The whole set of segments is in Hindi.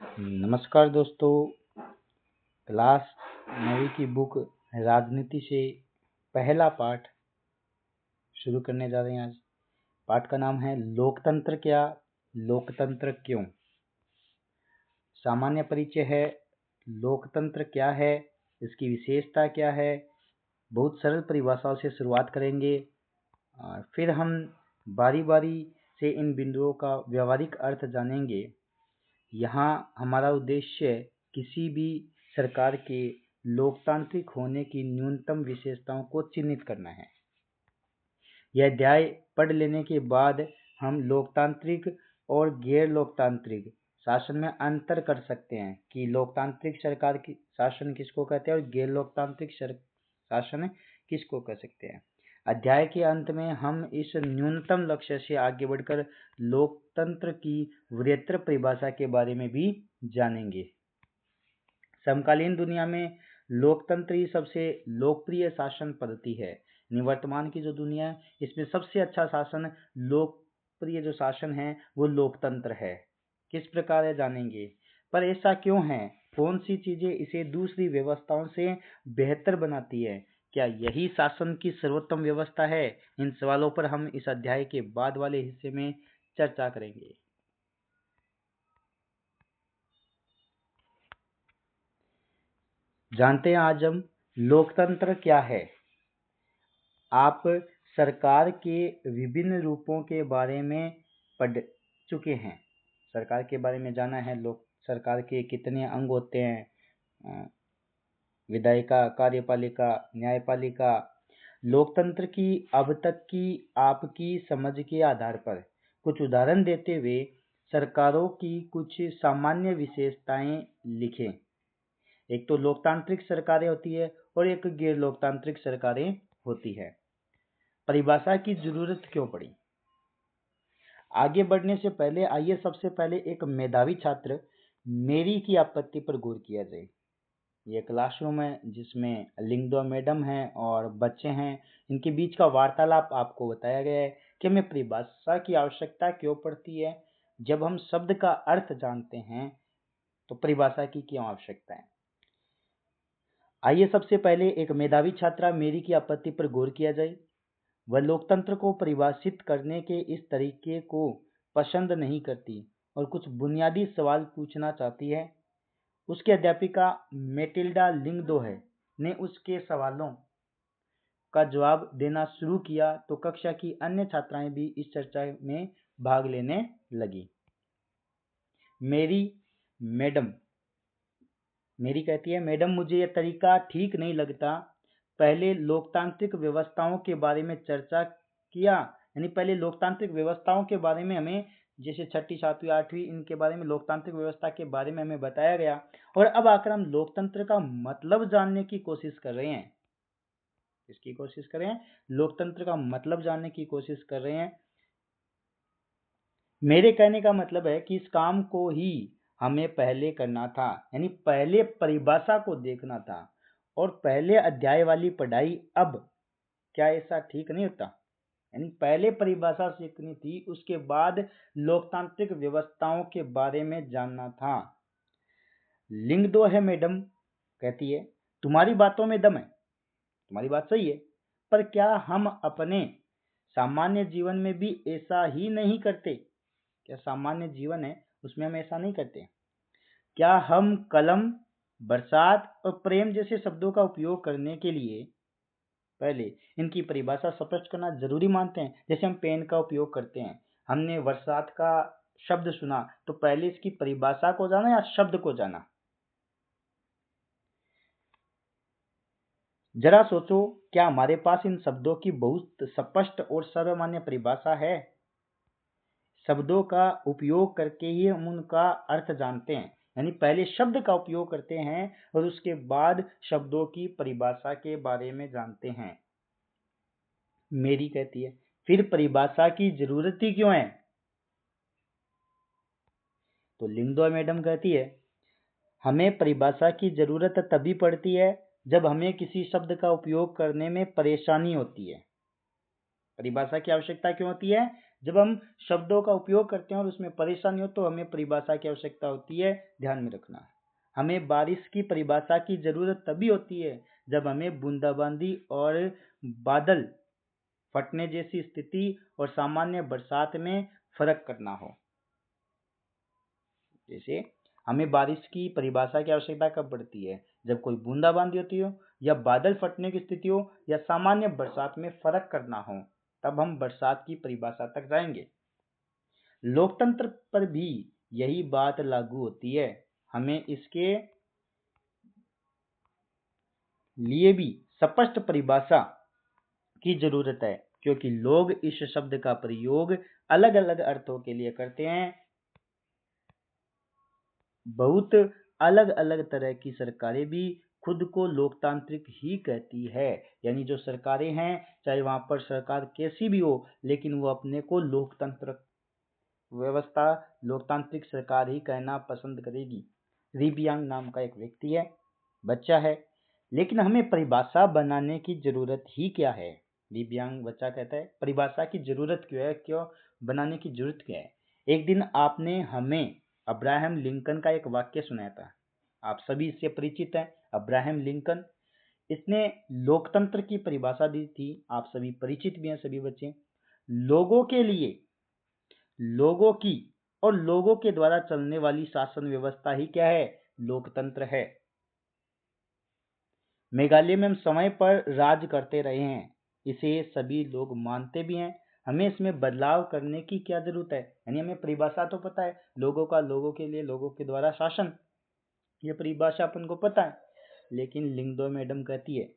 नमस्कार दोस्तों। क्लास 9वीं की बुक राजनीति से पहला पाठ शुरू करने जा रहे हैं। आज पाठ का नाम है लोकतंत्र क्या, लोकतंत्र क्यों। सामान्य परिचय है, लोकतंत्र क्या है, इसकी विशेषता क्या है। बहुत सरल परिभाषाओं से शुरुआत करेंगे और फिर हम बारी बारी से इन बिंदुओं का व्यावहारिक अर्थ जानेंगे। यहाँ हमारा उद्देश्य किसी भी सरकार के लोकतांत्रिक होने की न्यूनतम विशेषताओं को चिह्नित करना है। यह अध्याय पढ़ लेने के बाद हम लोकतांत्रिक और गैर लोकतांत्रिक शासन में अंतर कर सकते हैं कि लोकतांत्रिक सरकार की शासन किसको कहते हैं और गैर लोकतांत्रिक शासन किसको कह सकते हैं। अध्याय के अंत में हम इस न्यूनतम लक्ष्य से आगे बढ़कर लोकतंत्र की वृहत्तर परिभाषा के बारे में भी जानेंगे। समकालीन दुनिया में लोकतंत्र ही सबसे लोकप्रिय शासन पद्धति है। वर्तमान की जो दुनिया है इसमें सबसे अच्छा शासन, लोकप्रिय जो शासन है वो लोकतंत्र है। किस प्रकार है जानेंगे। पर ऐसा क्यों है, कौन सी चीजें इसे दूसरी व्यवस्थाओं से बेहतर बनाती है, क्या यही शासन की सर्वोत्तम व्यवस्था है। इन सवालों पर हम इस अध्याय के बाद वाले हिस्से में चर्चा करेंगे। जानते हैं आज हम लोकतंत्र क्या है। आप सरकार के विभिन्न रूपों के बारे में पढ़ चुके हैं। सरकार के बारे में जाना है। लोक सरकार के कितने अंग होते हैं, विधायिका, कार्यपालिका, न्यायपालिका। लोकतंत्र की अब तक की आपकी समझ के आधार पर कुछ उदाहरण देते हुए सरकारों की कुछ सामान्य विशेषताएं लिखें। एक तो लोकतांत्रिक सरकारें होती है और एक गैर लोकतांत्रिक सरकारें होती है। परिभाषा की जरूरत क्यों पड़ी। आगे बढ़ने से पहले आइए सबसे पहले एक मेधावी छात्र मेरी की आपत्ति पर गौर किया जाए। यह क्लासरूम है जिसमें लिंगदो मैडम हैं और बच्चे हैं। इनके बीच का वार्तालाप आपको बताया गया है कि हमें परिभाषा की आवश्यकता क्यों पड़ती है। जब हम शब्द का अर्थ जानते हैं तो परिभाषा की क्यों आवश्यकता है। आइए सबसे पहले एक मेधावी छात्रा मेरी की आपत्ति पर गौर किया जाए। वह लोकतंत्र को परिभाषित करने के इस तरीके को पसंद नहीं करती और कुछ बुनियादी सवाल पूछना चाहती है। उसकी अध्यापिका मेटिल्डा लिंगदोह ने उसके सवालों का जवाब देना शुरू किया तो कक्षा की अन्य छात्राएं भी इस चर्चा में भाग लेने लगी। मेरी कहती है, मैडम मुझे यह तरीका ठीक नहीं लगता। पहले लोकतांत्रिक व्यवस्थाओं के बारे में चर्चा किया, यानी पहले लोकतांत्रिक व्यवस्थाओं के बारे में हमें, जैसे छठी, सातवीं, आठवीं, इनके बारे में लोकतांत्रिक व्यवस्था के बारे में हमें बताया गया और अब आकर हम लोकतंत्र का मतलब जानने की कोशिश कर रहे हैं। इसकी कोशिश कर रहे हैं, लोकतंत्र का मतलब जानने की कोशिश कर रहे हैं। मेरे कहने का मतलब है कि इस काम को ही हमें पहले करना था, यानी पहले परिभाषा को देखना था और पहले अध्याय वाली पढ़ाई। अब क्या ऐसा ठीक नहीं होता, यानी पहले परिभाषा सीखनी थी, उसके बाद लोकतांत्रिक व्यवस्थाओं के बारे में जानना था। लिंगदोह मैडम कहती है, तुम्हारी बातों में दम है, तुम्हारी बात सही है, पर क्या हम अपने सामान्य जीवन में भी ऐसा ही नहीं करते। क्या सामान्य जीवन है उसमें हम ऐसा नहीं करते। क्या हम कलम, बरसात और प्रेम जैसे शब्दों का उपयोग करने के लिए पहले इनकी परिभाषा स्पष्ट करना जरूरी मानते हैं। जैसे हम पेन का उपयोग करते हैं, हमने बरसात का शब्द सुना तो पहले इसकी परिभाषा को जाना या शब्द को जाना। जरा सोचो, क्या हमारे पास इन शब्दों की बहुत स्पष्ट और सर्वमान्य परिभाषा है। शब्दों का उपयोग करके ही हम उनका अर्थ जानते हैं, यानी पहले शब्द का उपयोग करते हैं और उसके बाद शब्दों की परिभाषा के बारे में जानते हैं। मेरी कहती है, फिर परिभाषा की जरूरत ही क्यों है। तो लिंगदो मैडम कहती है, हमें परिभाषा की जरूरत तभी पड़ती है जब हमें किसी शब्द का उपयोग करने में परेशानी होती है। परिभाषा की आवश्यकता क्यों होती है, जब हम शब्दों का उपयोग करते हैं और उसमें परेशानी हो तो हमें परिभाषा की आवश्यकता होती है, ध्यान में रखना। हमें बारिश की परिभाषा की जरूरत तभी होती है जब हमें बूंदाबांदी और बादल फटने जैसी स्थिति और सामान्य बरसात में फर्क करना हो। जैसे हमें बारिश की परिभाषा की आवश्यकता कब पड़ती है? जब कोई बूंदाबांदी होती हो या बादल फटने की स्थिति हो या सामान्य बरसात में फर्क करना हो, तब हम बरसात की परिभाषा तक जाएंगे। लोकतंत्र पर भी यही बात लागू होती है। हमें इसके लिए भी स्पष्ट परिभाषा की जरूरत है, क्योंकि लोग इस शब्द का प्रयोग अलग अलग अर्थों के लिए करते हैं। बहुत अलग अलग तरह की सरकारें भी खुद को लोकतांत्रिक ही कहती है, यानी जो सरकारें हैं चाहे वहां पर सरकार कैसी भी हो, लेकिन वो अपने को लोकतंत्र व्यवस्था लोकतांत्रिक सरकार ही कहना पसंद करेगी। रिबियांग नाम का एक व्यक्ति है, बच्चा है, लेकिन हमें परिभाषा बनाने की जरूरत ही क्या है? रिबियांग बच्चा कहता है परिभाषा की जरूरत क्यों है, क्यों बनाने की जरूरत क्या है? एक दिन आपने हमें अब्राहम लिंकन का एक वाक्य सुनाया था, आप सभी इससे परिचित हैं। अब्राहम लिंकन, इसने लोकतंत्र की परिभाषा दी थी, आप सभी परिचित भी हैं, सभी बच्चे। लोगों के लिए, लोगों की और लोगों के द्वारा चलने वाली शासन व्यवस्था ही क्या है? लोकतंत्र है। मेघालय में हम समय पर राज करते रहे हैं, इसे सभी लोग मानते भी हैं। हमें इसमें बदलाव करने की क्या जरूरत है? यानी हमें परिभाषा तो पता है, लोगों का, लोगों के लिए, लोगों के द्वारा शासन, ये परिभाषा अपन को पता है। लेकिन लिंगदो मैडम कहती है,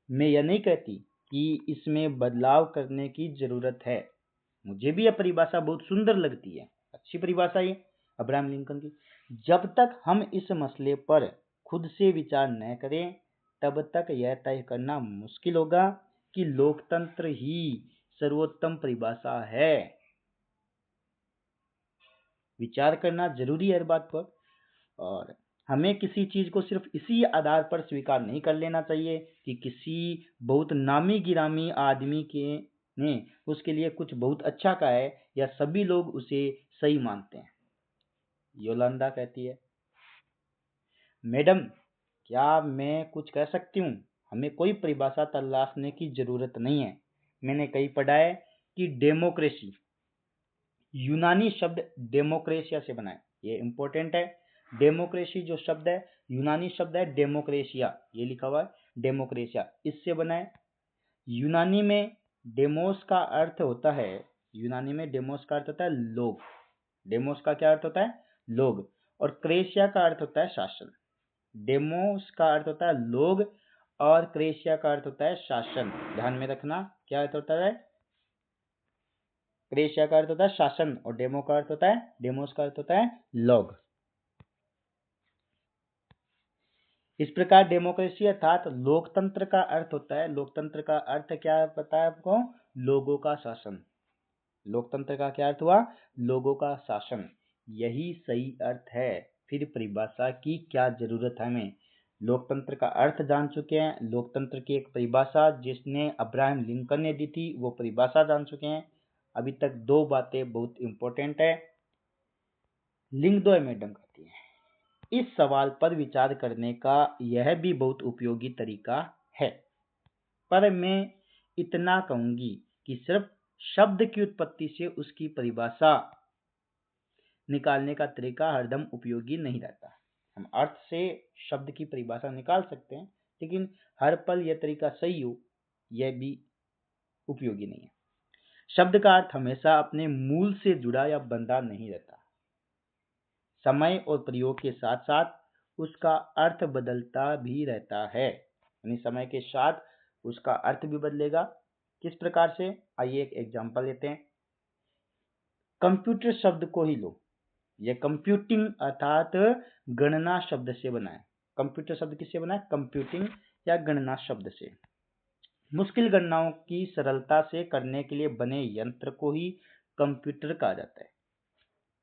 मैं यह नहीं कहती कि इसमें बदलाव करने की जरूरत है। मुझे भी यह परिभाषा बहुत सुंदर लगती है, अच्छी परिभाषा है अब्राहम लिंकन की। जब तक हम इस मसले पर खुद से विचार न करें, तब तक यह तय करना मुश्किल होगा कि लोकतंत्र ही सर्वोत्तम परिभाषा है। विचार करना जरूरी है हर बात पर, और हमें किसी चीज को सिर्फ इसी आधार पर स्वीकार नहीं कर लेना चाहिए कि किसी बहुत नामी गिरामी आदमी के ने उसके लिए कुछ बहुत अच्छा कहा है या सभी लोग उसे सही मानते हैं। योलंदा कहती है, मैडम क्या मैं कुछ कह सकती हूँ? हमें कोई परिभाषा तलाशने की जरूरत नहीं है। मैंने कहीं पढ़ा है कि डेमोक्रेसी, यूनानी शब्द डेमोक्रेशिया से बना है, ये इंपॉर्टेंट है। डेमोक्रेसी जो शब्द है, यूनानी शब्द है डेमोक्रेशिया, ये लिखा हुआ है डेमोक्रेशिया, इससे बना है। यूनानी में डेमोस का अर्थ होता है, यूनानी में डेमोस का अर्थ होता है लोग। डेमोस का क्या अर्थ होता है? लोग। और क्रेशिया का अर्थ होता है शासन। डेमोस का अर्थ होता है लोग और क्रेशिया का अर्थ होता है शासन। ध्यान में रखना, क्या अर्थ होता है? क्रेशिया का अर्थ होता है शासन और डेमो का अर्थ होता है, डेमोस का अर्थ होता है लोग। इस प्रकार डेमोक्रेसी अर्थात लोकतंत्र का अर्थ होता है, लोकतंत्र का अर्थ क्या पता है आपको? लोगों का शासन। लोकतंत्र का क्या अर्थ हुआ? लोगों का शासन, यही सही अर्थ है। फिर परिभाषा की क्या जरूरत है हमें? लोकतंत्र का अर्थ जान चुके हैं, लोकतंत्र की एक परिभाषा जिसने अब्राहम लिंकन ने दी थी वो परिभाषा जान चुके हैं। अभी तक दो बातें बहुत इंपॉर्टेंट है। लिंगदोय मैडम कहती है, इस सवाल पर विचार करने का यह भी बहुत उपयोगी तरीका है, पर मैं इतना कहूंगी कि सिर्फ शब्द की उत्पत्ति से उसकी परिभाषा निकालने का तरीका हरदम उपयोगी नहीं रहता। हम अर्थ से शब्द की परिभाषा निकाल सकते हैं, लेकिन हर पल यह तरीका सही हो यह भी उपयोगी नहीं है। शब्द का अर्थ हमेशा अपने मूल से जुड़ा या बंधा नहीं रहता। समय और प्रयोग के साथ साथ उसका अर्थ बदलता भी रहता है, यानी समय के साथ उसका अर्थ भी बदलेगा। किस प्रकार से? आइए एक एग्जांपल लेते हैं। कंप्यूटर शब्द को ही लो, यह कंप्यूटिंग अर्थात गणना शब्द से बना है। कंप्यूटर शब्द किससे बना है? कंप्यूटिंग या गणना शब्द से। मुश्किल गणनाओं की सरलता से करने के लिए बने यंत्र को ही कंप्यूटर कहा जाता है,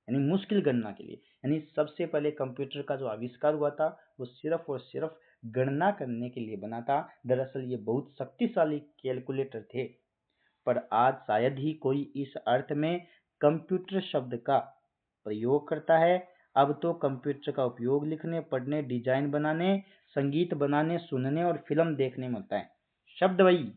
यानी मुश्किल गणना के लिए। यानी सबसे पहले कंप्यूटर का जो आविष्कार हुआ था वो सिर्फ और सिर्फ गणना करने के लिए बना था। दरअसल ये बहुत शक्तिशाली कैलकुलेटर थे। पर आज शायद ही कोई इस अर्थ में कंप्यूटर शब्द का प्रयोग करता है। अब तो कंप्यूटर का उपयोग लिखने, पढ़ने, डिजाइन बनाने, संगीत बनाने, सुनने और फिल्म देखने में होता है। शब्द वही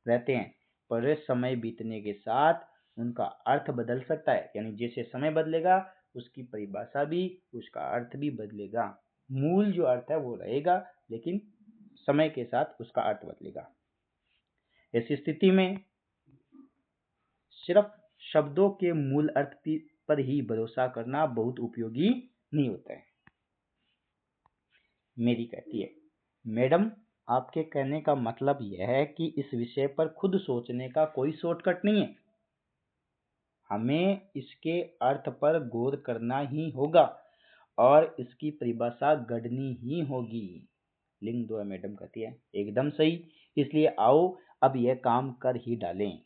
रहते हैं, पर समय बीतने के साथ उनका अर्थ बदल सकता है। यानी जैसे समय बदलेगा उसकी परिभाषा भी, उसका अर्थ भी बदलेगा। मूल जो अर्थ है वो रहेगा, लेकिन समय के साथ उसका अर्थ बदलेगा। ऐसी स्थिति में सिर्फ शब्दों के मूल अर्थ पर ही भरोसा करना बहुत उपयोगी नहीं होता है। मेरी कहती है, मैडम आपके कहने का मतलब यह है कि इस विषय पर खुद सोचने का कोई शॉर्टकट नहीं है, हमें इसके अर्थ पर गौर करना ही होगा और इसकी परिभाषा गढ़नी ही होगी। लिंग 2 मैडम कहती है, एकदम सही, इसलिए आओ अब यह काम कर ही डालें।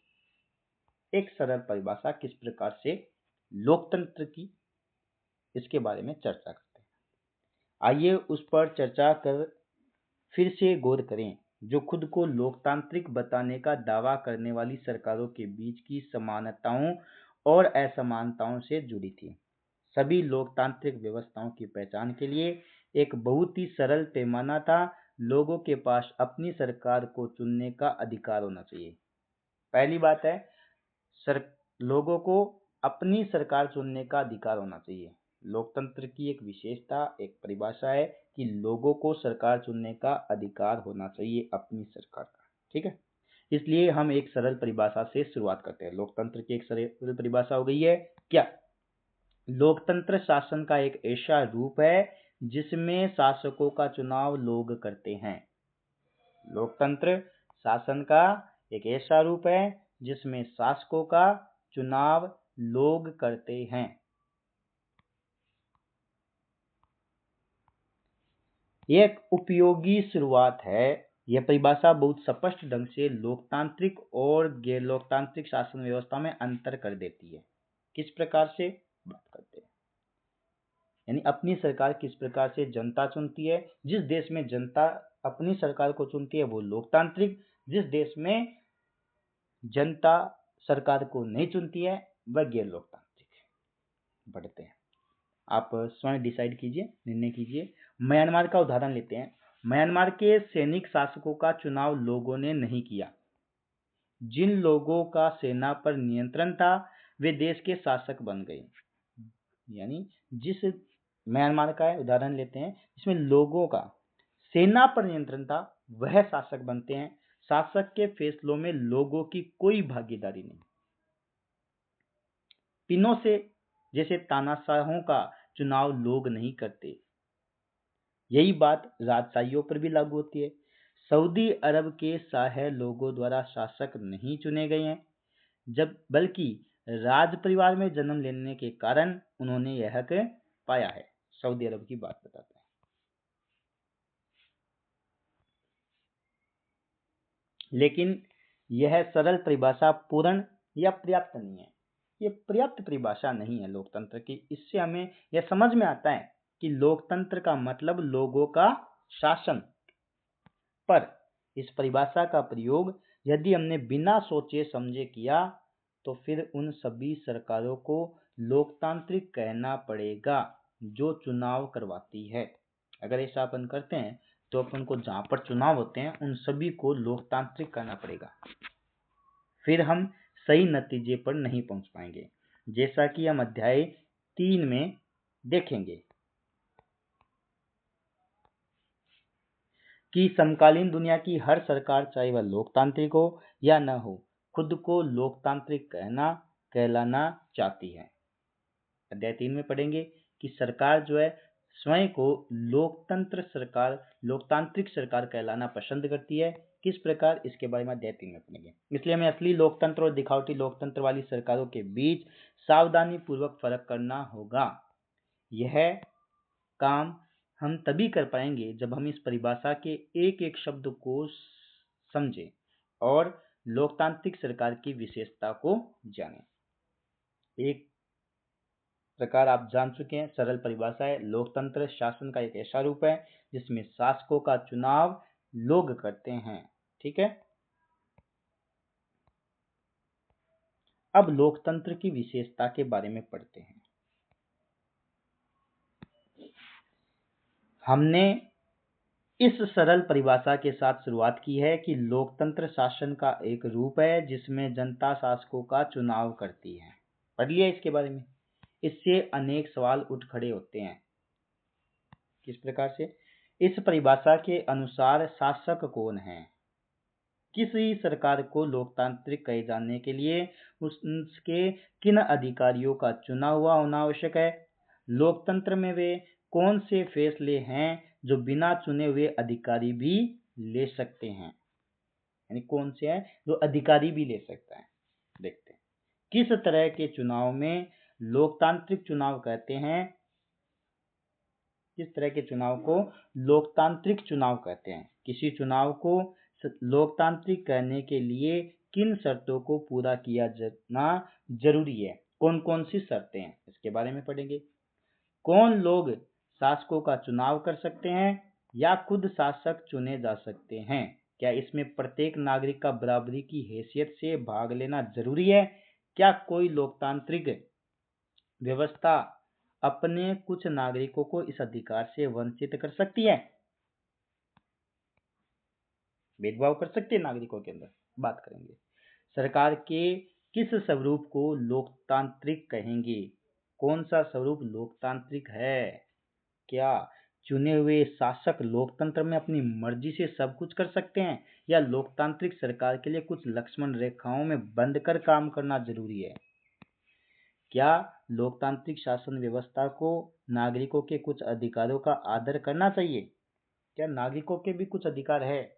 एक सरल परिभाषा किस प्रकार से लोकतंत्र की, इसके बारे में चर्चा करते हैं। आइए उस पर चर्चा कर फिर से गौर करें, जो खुद को लोकतांत्रिक बताने का दावा करने वाली सरकारों के बीच की समानताओं और असमानताओं से जुड़ी थी। सभी लोकतांत्रिक व्यवस्थाओं की पहचान के लिए एक बहुत ही सरल पैमाना था, लोगों के पास अपनी सरकार को चुनने का अधिकार होना चाहिए। पहली बात है, लोगों को अपनी सरकार चुनने का अधिकार होना चाहिए। लोकतंत्र की एक विशेषता, एक परिभाषा है कि लोगों को सरकार चुनने का अधिकार होना चाहिए, अपनी सरकार का। ठीक है, इसलिए हम एक सरल परिभाषा से शुरुआत करते हैं। लोकतंत्र की एक सरल परिभाषा हो गई है क्या? लोकतंत्र शासन का एक ऐसा रूप है जिसमें शासकों का चुनाव लोग करते हैं। लोकतंत्र शासन का एक ऐसा रूप है जिसमें शासकों का चुनाव लोग करते हैं। एक उपयोगी शुरुआत है। यह परिभाषा बहुत स्पष्ट ढंग से लोकतांत्रिक और गैर लोकतांत्रिक शासन व्यवस्था में अंतर कर देती है। किस प्रकार से बात करते हैं, यानी अपनी सरकार किस प्रकार से जनता चुनती है। जिस देश में जनता अपनी सरकार को चुनती है वो लोकतांत्रिक, जिस देश में जनता सरकार को नहीं चुनती है वह गैर लोकतांत्रिक। बढ़ते हैं, आप स्वयं डिसाइड कीजिए, निर्णय कीजिए। म्यांमार का उदाहरण लेते हैं। म्यांमार के सैनिक शासकों का चुनाव लोगों ने नहीं किया। जिन लोगों का सेना पर नियंत्रण था वे देश के शासक बन गए। यानी जिस म्यांमार का उदाहरण लेते हैं जिसमें लोगों का सेना पर नियंत्रण था वह शासक बनते हैं। शासक के फैसलों में लोगों की कोई भागीदारी नहीं। पिनों से जैसे तानाशाहों का चुनाव लोग नहीं करते। यही बात राजशाहियों पर भी लागू होती है। सऊदी अरब के शाह लोगों द्वारा शासक नहीं चुने गए हैं, जब बल्कि राज परिवार में जन्म लेने के कारण उन्होंने यह हक पाया है। सऊदी अरब की बात बताते हैं। लेकिन यह सरल परिभाषा पूर्ण या पर्याप्त नहीं है। ये पर्याप्त परिभाषा नहीं है लोकतंत्र की। इससे हमें यह समझ में आता है कि लोकतंत्र का मतलब लोगों का शासन। पर इस परिभाषा का प्रयोग यदि हमने बिना सोचे समझे किया तो फिर उन सभी सरकारों को लोकतांत्रिक कहना पड़ेगा जो चुनाव करवाती है। अगर ऐसा अपन करते हैं तो अपन को जहां पर चुनाव होते हैं उन सभी को लोकतांत्रिक कहना पड़ेगा, फिर हम सही नतीजे पर नहीं पहुंच पाएंगे, जैसा कि हम अध्याय 3 में देखेंगे कि समकालीन दुनिया की हर सरकार, चाहे वह लोकतांत्रिक हो या न हो, खुद को लोकतांत्रिक कहलाना चाहती है। अध्याय 3 में पढ़ेंगे कि सरकार जो है स्वयं को लोकतांत्रिक सरकार कहलाना पसंद करती है। किस प्रकार, इसके बारे में अध्याय 3 में पढ़ेंगे। इसलिए हमें असली लोकतंत्र और दिखावटी लोकतंत्र वाली सरकारों के बीच सावधानी पूर्वक फर्क करना होगा। यह काम हम तभी कर पाएंगे जब हम इस परिभाषा के एक एक शब्द को समझें और लोकतांत्रिक सरकार की विशेषता को जानें। एक प्रकार आप जान चुके हैं, सरल परिभाषा है, लोकतंत्र शासन का एक ऐसा रूप है जिसमें शासकों का चुनाव लोग करते हैं। ठीक है, अब लोकतंत्र की विशेषता के बारे में पढ़ते हैं। हमने इस सरल परिभाषा के साथ शुरुआत की है कि लोकतंत्र शासन का एक रूप है जिसमें जनता शासकों का चुनाव करती है। पढ़ लिया इसके बारे में। इससे अनेक सवाल उठ खड़े होते हैं। किस प्रकार से? इस परिभाषा के अनुसार शासक कौन है? किसी सरकार को लोकतांत्रिक कहे जाने के लिए उसके किन अधिकारियों का चुना हुआ होना आवश्यक है? लोकतंत्र में वे कौन से फैसले हैं जो बिना चुने हुए अधिकारी भी ले सकते हैं? यानी कौन से हैं जो अधिकारी भी ले सकता है? देखते हैं। किस तरह के चुनाव में लोकतांत्रिक चुनाव कहते हैं? किस तरह के चुनाव को लोकतांत्रिक चुनाव कहते हैं? किसी चुनाव को लोकतांत्रिक कहने के लिए किन शर्तों को पूरा किया जाना जरूरी है? कौन कौन सी शर्तें हैं इसके बारे में पढ़ेंगे। कौन लोग शासकों का चुनाव कर सकते हैं या खुद शासक चुने जा सकते हैं? क्या इसमें प्रत्येक नागरिक का बराबरी की हैसियत से भाग लेना जरूरी है? क्या कोई लोकतांत्रिक व्यवस्था अपने कुछ नागरिकों को इस अधिकार से वंचित कर सकती है? भेदभाव कर सकते हैं नागरिकों के अंदर? बात करेंगे। सरकार के किस स्वरूप को लोकतांत्रिक कहेंगे? कौन सा स्वरूप लोकतांत्रिक है? क्या चुने हुए शासक लोकतंत्र में अपनी मर्जी से सब कुछ कर सकते हैं या लोकतांत्रिक सरकार के लिए कुछ लक्ष्मण रेखाओं में बंद कर काम करना जरूरी है? क्या लोकतांत्रिक शासन व्यवस्था को नागरिकों के कुछ अधिकारों का आदर करना चाहिए? क्या नागरिकों के भी कुछ अधिकार है?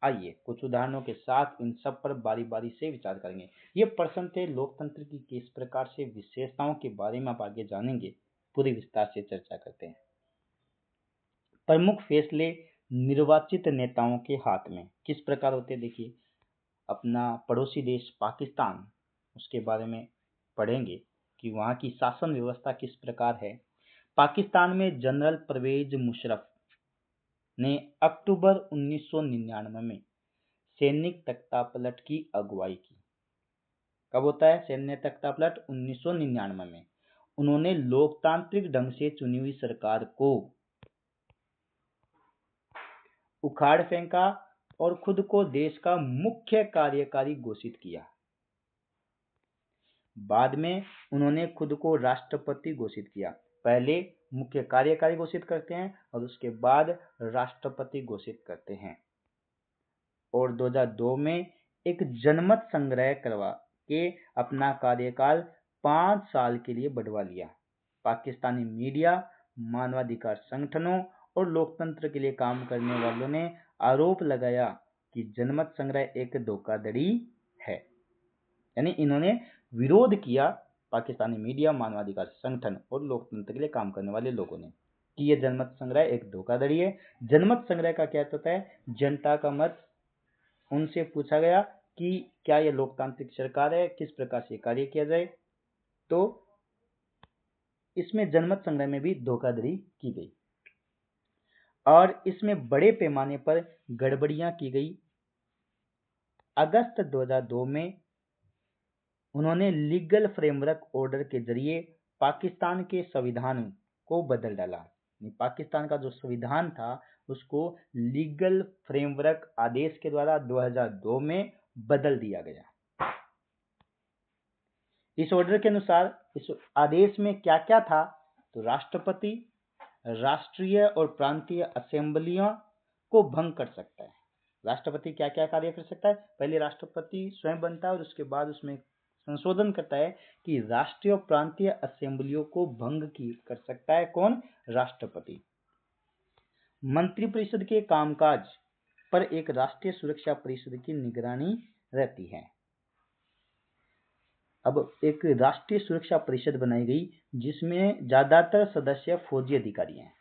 आइए कुछ उदाहरणों के साथ इन सब पर बारी बारी से विचार करेंगे। ये प्रश्न थे लोकतंत्र की किस प्रकार से विशेषताओं के बारे में आप आगे जानेंगे। पूरी विस्तार से चर्चा करते हैं। प्रमुख फैसले निर्वाचित नेताओं के हाथ में किस प्रकार होते हैं? देखिए, अपना पड़ोसी देश पाकिस्तान, उसके बारे में पढ़ेंगे कि वहाँ की शासन व्यवस्था किस प्रकार है। पाकिस्तान में जनरल परवेज मुशर्रफ ने अक्टूबर 1999 में सैनिक तख्तापलट की अगुवाई की। कब होता है सैन्य तख्तापलट? 1999 में। उन्होंने लोकतांत्रिक ढंग से चुनी हुई सरकार को उखाड़ फेंका और खुद को देश का मुख्य कार्यकारी घोषित किया। बाद में उन्होंने खुद को राष्ट्रपति घोषित किया। पहले मुख्य कार्यकारी घोषित करते हैं और उसके बाद राष्ट्रपति घोषित करते हैं। और 2002 में एक जनमत संग्रह करवा के अपना कार्यकाल 5 साल के लिए बढ़वा लिया। पाकिस्तानी मीडिया, मानवाधिकार संगठनों और लोकतंत्र के लिए काम करने वालों ने आरोप लगाया कि जनमत संग्रह एक धोखाधड़ी है। यानी इन्होंने विरोध किया, पाकिस्तानी मीडिया, मानवाधिकार संगठन और लोकतंत्र के लिए काम करने वाले लोगों ने, कि यह जनमत संग्रह एक धोखाधड़ी है। जनमत संग्रह का क्या होता है? जनता का मत उनसे पूछा गया कि क्या यह लोकतांत्रिक सरकार है, किस प्रकार से कार्य किया जाए। तो इसमें जनमत संग्रह में भी धोखाधड़ी की गई और इसमें बड़े पैमाने पर गड़बड़ियां की गई। अगस्त 2002 में उन्होंने लीगल फ्रेमवर्क ऑर्डर के जरिए पाकिस्तान के संविधान को बदल डाला। पाकिस्तान का जो संविधान था उसको लीगल फ्रेमवर्क आदेश के द्वारा 2002 में बदल दिया गया। इस ऑर्डर के अनुसार इस आदेश में क्या क्या था? तो राष्ट्रपति राष्ट्रीय और प्रांतीय असेंबलियों को भंग कर सकता है। राष्ट्रपति क्या क्या कार्य कर सकता है? पहले राष्ट्रपति स्वयं बनता है और उसके बाद उसमें संशोधन करता है कि राष्ट्रीय और प्रांतीय असेंबलियों को भंग कर सकता है कौन? राष्ट्रपति। मंत्रिपरिषद के कामकाज पर एक राष्ट्रीय सुरक्षा परिषद की निगरानी रहती है। अब एक राष्ट्रीय सुरक्षा परिषद बनाई गई जिसमें ज्यादातर सदस्य फौजी अधिकारी हैं।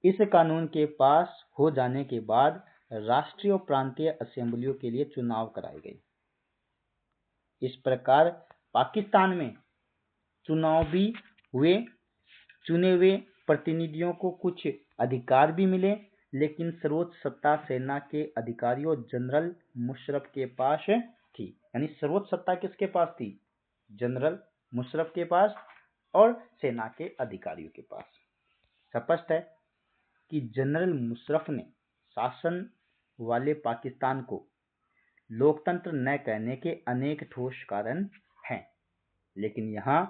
इस कानून के पास हो जाने के बाद राष्ट्रीय और प्रांतीय असेंबलियों के लिए चुनाव कराए गए। इस प्रकार पाकिस्तान में चुनाव भी हुए, चुने हुए प्रतिनिधियों को कुछ अधिकार भी मिले, लेकिन सर्वोच्च सत्ता सेना के अधिकारियों जनरल मुशर्रफ के पास थी, यानी सर्वोच्च सत्ता किसके पास थी? जनरल मुशर्रफ के पास और सेना के अधिकारियों के पास। स्पष्ट है कि जनरल मुशर्रफ ने शासन वाले पाकिस्तान को लोकतंत्र न कहने के अनेक ठोस कारण हैं, लेकिन यहाँ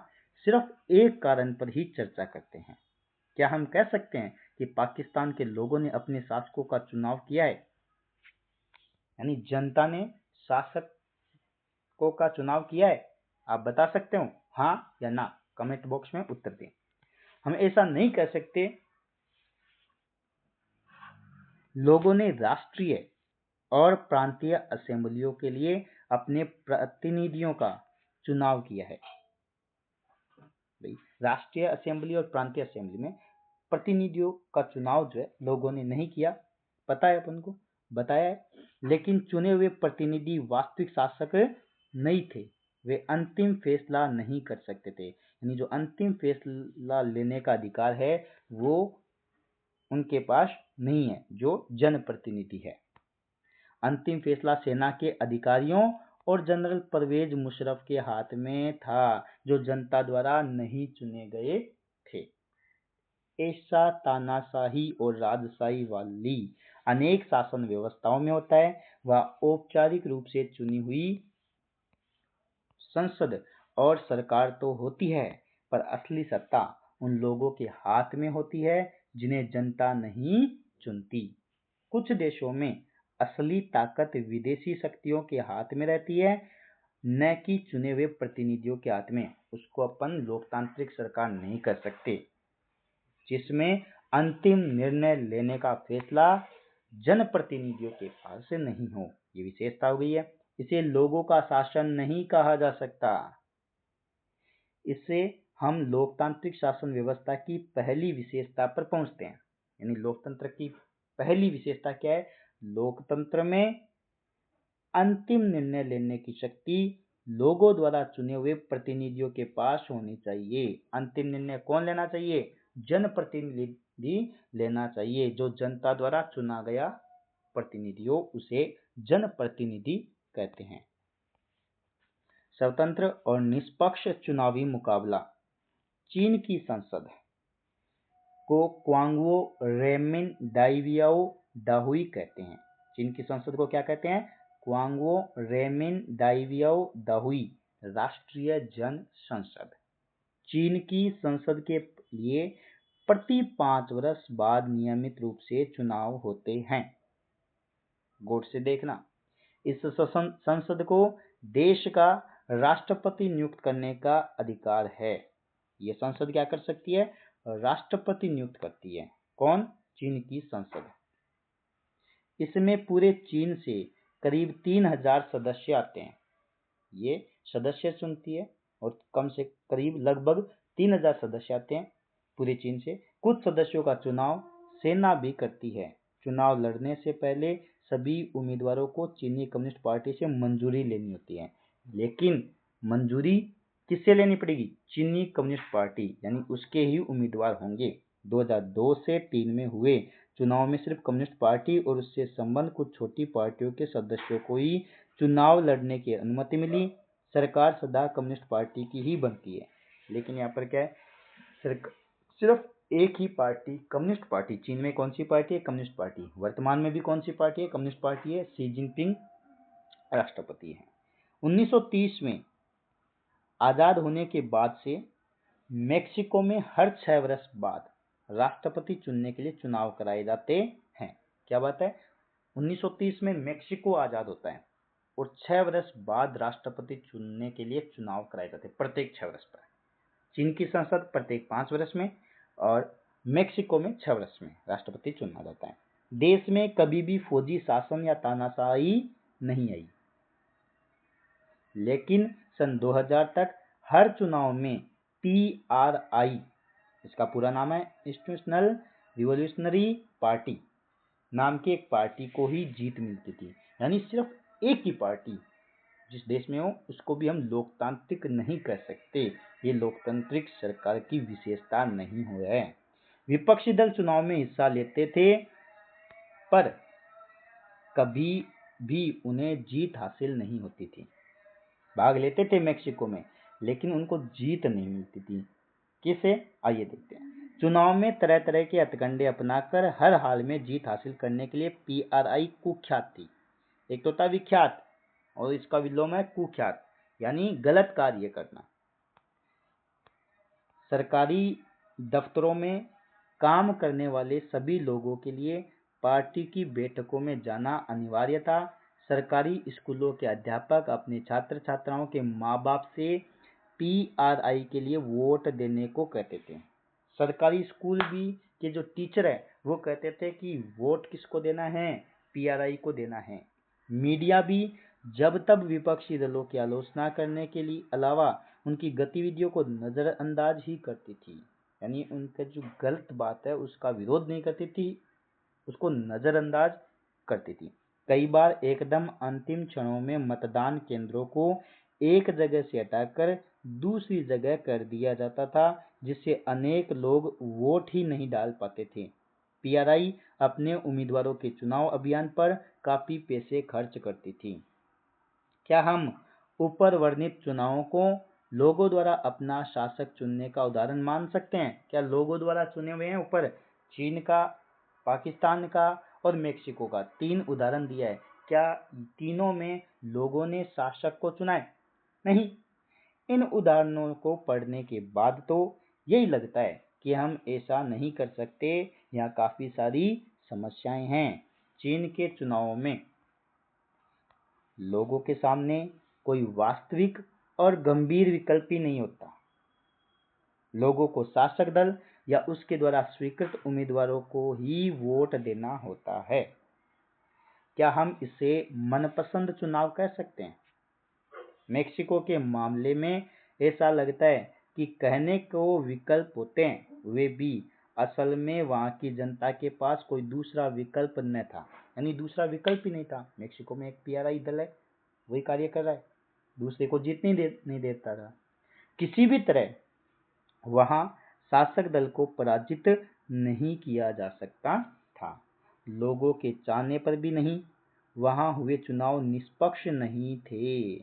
सिर्फ एक कारण पर ही चर्चा करते हैं। क्या हम कह सकते हैं कि पाकिस्तान के लोगों ने अपने शासकों का चुनाव किया है? यानी जनता ने शासकों का चुनाव किया है? आप बता सकते हो हाँ या ना? कमेंट बॉक्स में उत्तर दें। हम ऐसा नहीं कह सकते। लोगों ने राष्ट्रीय और प्रांतीय असेंबलियों के लिए अपने प्रतिनिधियों का चुनाव किया है। राष्ट्रीय असेंबली और प्रांतीय असेंबली में प्रतिनिधियों का चुनाव जो है लोगों ने नहीं किया, पता है अपन को, बताया है। लेकिन चुने हुए प्रतिनिधि वास्तविक शासक नहीं थे, वे अंतिम फैसला नहीं कर सकते थे। यानी जो अंतिम फैसला लेने का अधिकार है वो उनके पास नहीं है, जो जनप्रतिनिधि है। अंतिम फैसला सेना के अधिकारियों और जनरल परवेज मुशर्रफ के हाथ में था, जो जनता द्वारा नहीं चुने गए थे। ऐसा तानाशाही और राजशाही वाली अनेक शासन व्यवस्थाओं में होता है। वह औपचारिक रूप से चुनी हुई संसद और सरकार तो होती है, पर असली सत्ता उन लोगों के हाथ में होती है जिन्हें जनता नहीं चुनती। कुछ देशों में असली ताकत विदेशी शक्तियों के हाथ में रहती है, न कि चुने हुए प्रतिनिधियों के हाथ में। उसको अपन लोकतांत्रिक सरकार नहीं कर सकते, जिसमें अंतिम निर्णय लेने का फैसला जनप्रतिनिधियों के पास से नहीं हो। ये विशेषता हो गई है। इसे लोगों का शासन नहीं कहा जा सकता। इससे हम लोकतांत्रिक शासन व्यवस्था की पहली विशेषता पर पहुंचते हैं। यानी लोकतंत्र की पहली विशेषता क्या है? लोकतंत्र में अंतिम निर्णय लेने की शक्ति लोगों द्वारा चुने हुए प्रतिनिधियों के पास होनी चाहिए। अंतिम निर्णय कौन लेना चाहिए? जनप्रतिनिधि लेना चाहिए। जो जनता द्वारा चुना गया प्रतिनिधि हो उसे जनप्रतिनिधि कहते हैं। स्वतंत्र और निष्पक्ष चुनावी मुकाबला। चीन की संसद को क्वांगवो रेमिन डाइवियाओ दाहुई कहते हैं। चीन की संसद को क्या कहते हैं? क्वांगवो रेमिन डाइवियाओ दाहुई राष्ट्रीय जन संसद। चीन की संसद के लिए प्रति 5 वर्ष बाद नियमित रूप से चुनाव होते हैं। गौर से देखना, इस संसद को देश का राष्ट्रपति नियुक्त करने का अधिकार है। यह संसद क्या कर सकती है? राष्ट्रपति नियुक्त करती है। कौन? चीन की संसद। इसमें पूरे चीन से करीब 3000 सदस्य आते हैं। ये सदस्य चुनती है और कम से करीब लगभग 3000 सदस्य आते हैं पूरे चीन से। कुछ सदस्यों का चुनाव सेना भी करती है। चुनाव लड़ने से पहले सभी उम्मीदवारों को चीनी कम्युनिस्ट पार्टी से मंजूरी लेनी होती है। लेकिन मंजूरी किससे लेनी पड़ेगी? चीनी कम्युनिस्ट पार्टी, यानी उसके ही उम्मीदवार होंगे। 2002 से 3 में हुए चुनाव में सिर्फ कम्युनिस्ट पार्टी और उससे संबंध कुछ छोटी पार्टियों के सदस्यों को ही चुनाव लड़ने की अनुमति मिली। सरकार सदा कम्युनिस्ट पार्टी की ही बनती है। लेकिन यहाँ पर क्या है? सिर्फ एक ही पार्टी, कम्युनिस्ट पार्टी। चीन में कौन सी पार्टी है? Communist party. वर्तमान में भी कौन सी पार्टी है? कम्युनिस्ट पार्टी है। शी जिनपिंग राष्ट्रपति है। 1930 में आजाद होने के बाद से मेक्सिको में हर 6 वर्ष बाद राष्ट्रपति चुनने के लिए चुनाव कराए जाते हैं। क्या बात है? 1930 में मेक्सिको आजाद होता है और 6 वर्ष बाद राष्ट्रपति चुनने के लिए चुनाव कराए जाते हैं, प्रत्येक 6 वर्ष पर। चीन की संसद प्रत्येक 5 वर्ष में और मेक्सिको में 6 वर्ष में राष्ट्रपति चुना जाता है। देश में कभी भी फौजी शासन या तानाशाही नहीं आई, लेकिन सन 2000 तक हर चुनाव में PRI, इसका पूरा नाम है इंस्टीट्यूशनल रिवॉल्यूशनरी पार्टी, नाम की एक पार्टी को ही जीत मिलती थी। यानी सिर्फ एक ही पार्टी जिस देश में हो उसको भी हम लोकतांत्रिक नहीं कह सकते। ये लोकतांत्रिक सरकार की विशेषता नहीं हो है। विपक्षी दल चुनाव में हिस्सा लेते थे, पर कभी भी उन्हें जीत हासिल नहीं होती थी। भाग लेते थे मेक्सिको में, लेकिन उनको जीत नहीं मिलती थी। किसे? आइए देखते हैं। चुनाव में तरह तरह के हथकंडे अपनाकर हर हाल में जीत हासिल करने के लिए पीआरआई कुख्यात थी। एक तो था विख्यात और इसका विलोम है कुख्यात, यानी गलत कार्य करना। सरकारी दफ्तरों में काम करने वाले सभी लोगों के लिए पार्टी की बैठकों में जाना अनिवार्य था। सरकारी स्कूलों के अध्यापक अपने छात्र छात्राओं के माँ बाप से पीआरआई के लिए वोट देने को कहते थे। सरकारी स्कूल भी के जो टीचर है वो कहते थे कि वोट किसको देना है? पीआरआई को देना है। मीडिया भी जब तब विपक्षी दलों की आलोचना करने के लिए अलावा उनकी गतिविधियों को नजरअंदाज ही करती थी, यानी उनका जो गलत बात है उसका विरोध नहीं करती थी, उसको नजरअंदाज करती थी। कई बार एकदम अंतिम क्षणों में मतदान केंद्रों को एक जगह से हटाकर दूसरी जगह कर दिया जाता था, जिससे अनेक लोग वोट ही नहीं डाल पाते थे। पीआरआई अपने उम्मीदवारों के चुनाव अभियान पर काफी पैसे खर्च करती थी। क्या हम ऊपर वर्णित चुनावों को लोगों द्वारा अपना शासक चुनने का उदाहरण मान सकते हैं? क्या लोगों द्वारा चुने हुए हैं? ऊपर चीन का, पाकिस्तान का और मेक्सिको का 3 उदाहरण दिया है। क्या तीनों में लोगों ने शासक को चुना है? नहीं। इन उदाहरणों को पढ़ने के बाद तो यही लगता है कि हम ऐसा नहीं कर सकते। यहाँ काफी सारी समस्याएं हैं। चीन के चुनावों में लोगों के सामने कोई वास्तविक और गंभीर विकल्प ही नहीं होता। लोगों को शासक दल या उसके द्वारा स्वीकृत उम्मीदवारों को ही वोट देना होता है। क्या हम इसे मनपसंद चुनाव कह सकते हैं? मेक्सिको के मामले में ऐसा लगता है कि कहने को विकल्प होते हैं, वे भी असल में वहां की जनता के पास कोई दूसरा विकल्प न था, यानी दूसरा विकल्प ही नहीं था। मेक्सिको में एक पीआरआई दल है, वही कार्य कर रहा है, दूसरे को जीत नहीं देता था। किसी भी तरह वहां शासक दल को पराजित नहीं किया जा सकता था, लोगों के चाहने पर भी नहीं। वहां हुए चुनाव निष्पक्ष नहीं थे।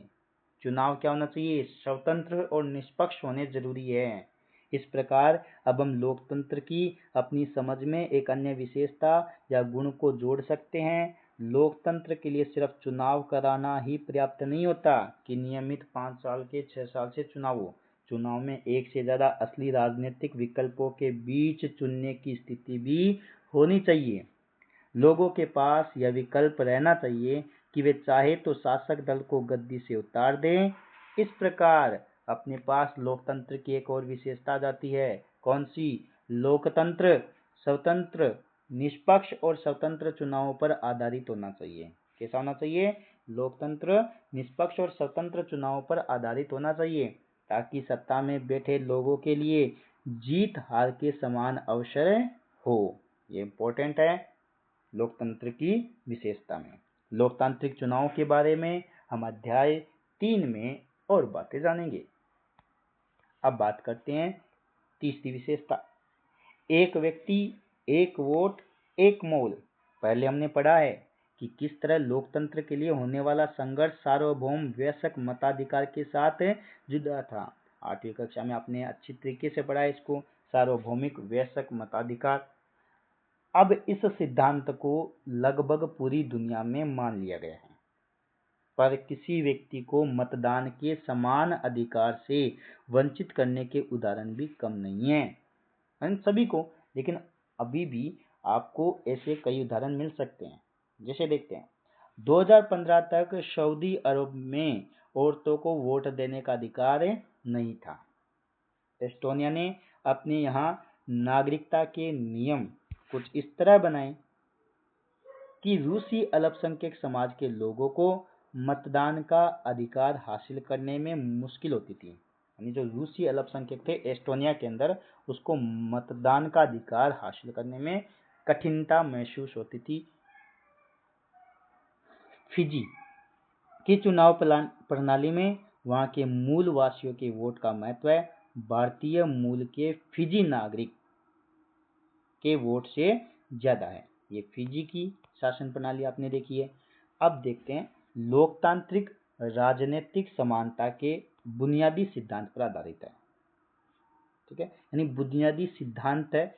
चुनाव क्या होना चाहिए? स्वतंत्र और निष्पक्ष होने जरूरी है। इस प्रकार अब हम लोकतंत्र की अपनी समझ में एक अन्य विशेषता या गुण को जोड़ सकते हैं। लोकतंत्र के लिए सिर्फ चुनाव कराना ही पर्याप्त नहीं होता कि नियमित 5 साल के 6 साल से चुनाव हो। चुनाव में एक से ज्यादा असली राजनीतिक विकल्पों के बीच चुनने की स्थिति भी होनी चाहिए। लोगों के पास यह विकल्प रहना चाहिए कि वे चाहे तो शासक दल को गद्दी से उतार दें। इस प्रकार अपने पास लोकतंत्र की एक और विशेषता आ जाती है। कौन सी? लोकतंत्र स्वतंत्र, निष्पक्ष और स्वतंत्र चुनावों पर आधारित होना चाहिए। कैसा होना चाहिए? लोकतंत्र निष्पक्ष और स्वतंत्र चुनावों पर आधारित होना चाहिए, ताकि सत्ता में बैठे लोगों के लिए जीत हार के समान अवसर हो। ये इम्पोर्टेंट है लोकतंत्र की विशेषता में। लोकतांत्रिक चुनाव के बारे में हम अध्याय 3 में और बातें जानेंगे। अब बात करते हैं तीसरी विशेषता, एक व्यक्ति एक वोट एक मोल। पहले हमने पढ़ा है कि किस तरह लोकतंत्र के लिए होने वाला संघर्ष सार्वभौम वयस्क मताधिकार के साथ जुड़ा था। 8वीं कक्षा में आपने अच्छी तरीके से पढ़ा है इसको, सार्वभौमिक वयस्क मताधिकार। अब इस सिद्धांत को लगभग पूरी दुनिया में मान लिया गया है, पर किसी व्यक्ति को मतदान के समान अधिकार से वंचित करने के उदाहरण भी कम नहीं है। इन सभी को, लेकिन अभी भी आपको ऐसे कई उदाहरण मिल सकते हैं। जैसे देखते हैं, 2015 तक सऊदी अरब में औरतों को वोट देने का अधिकार नहीं था। एस्टोनिया ने अपने यहाँ नागरिकता के नियम कुछ इस तरह बनाए कि रूसी अल्पसंख्यक समाज के लोगों को मतदान का अधिकार हासिल करने में मुश्किल होती थी। यानी जो रूसी अल्पसंख्यक थे एस्टोनिया के अंदर, उसको मतदान का अधिकार हासिल करने में कठिनता महसूस होती थी। फिजी की चुनाव प्रणाली में वहां के मूल वासियों के वोट का महत्व है, भारतीय मूल के फिजी नागरिक के वोट से ज्यादा है। ये फिजी की शासन प्रणाली आपने देखी है। अब देखते हैं लोकतांत्रिक राजनीतिक समानता के बुनियादी सिद्धांत पर आधारित है। ठीक है, यानी बुनियादी सिद्धांत है।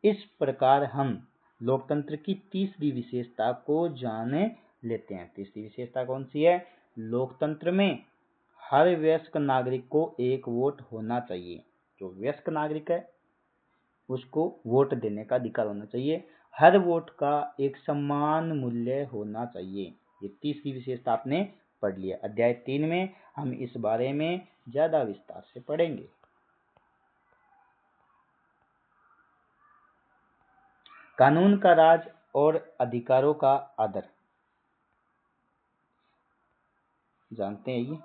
इस प्रकार हम लोकतंत्र की तीसरी विशेषता को जान लेते हैं। तीसरी विशेषता कौन सी है? लोकतंत्र में हर वयस्क नागरिक को एक वोट होना चाहिए। जो वयस्क नागरिक है उसको वोट देने का अधिकार होना चाहिए। हर वोट का एक समान मूल्य होना चाहिए। ये तीसरी विशेषता आपने पढ़ लिया। अध्याय 3 में हम इस बारे में ज्यादा विस्तार से पढ़ेंगे। कानून का राज और अधिकारों का आदर जानते हैं। ये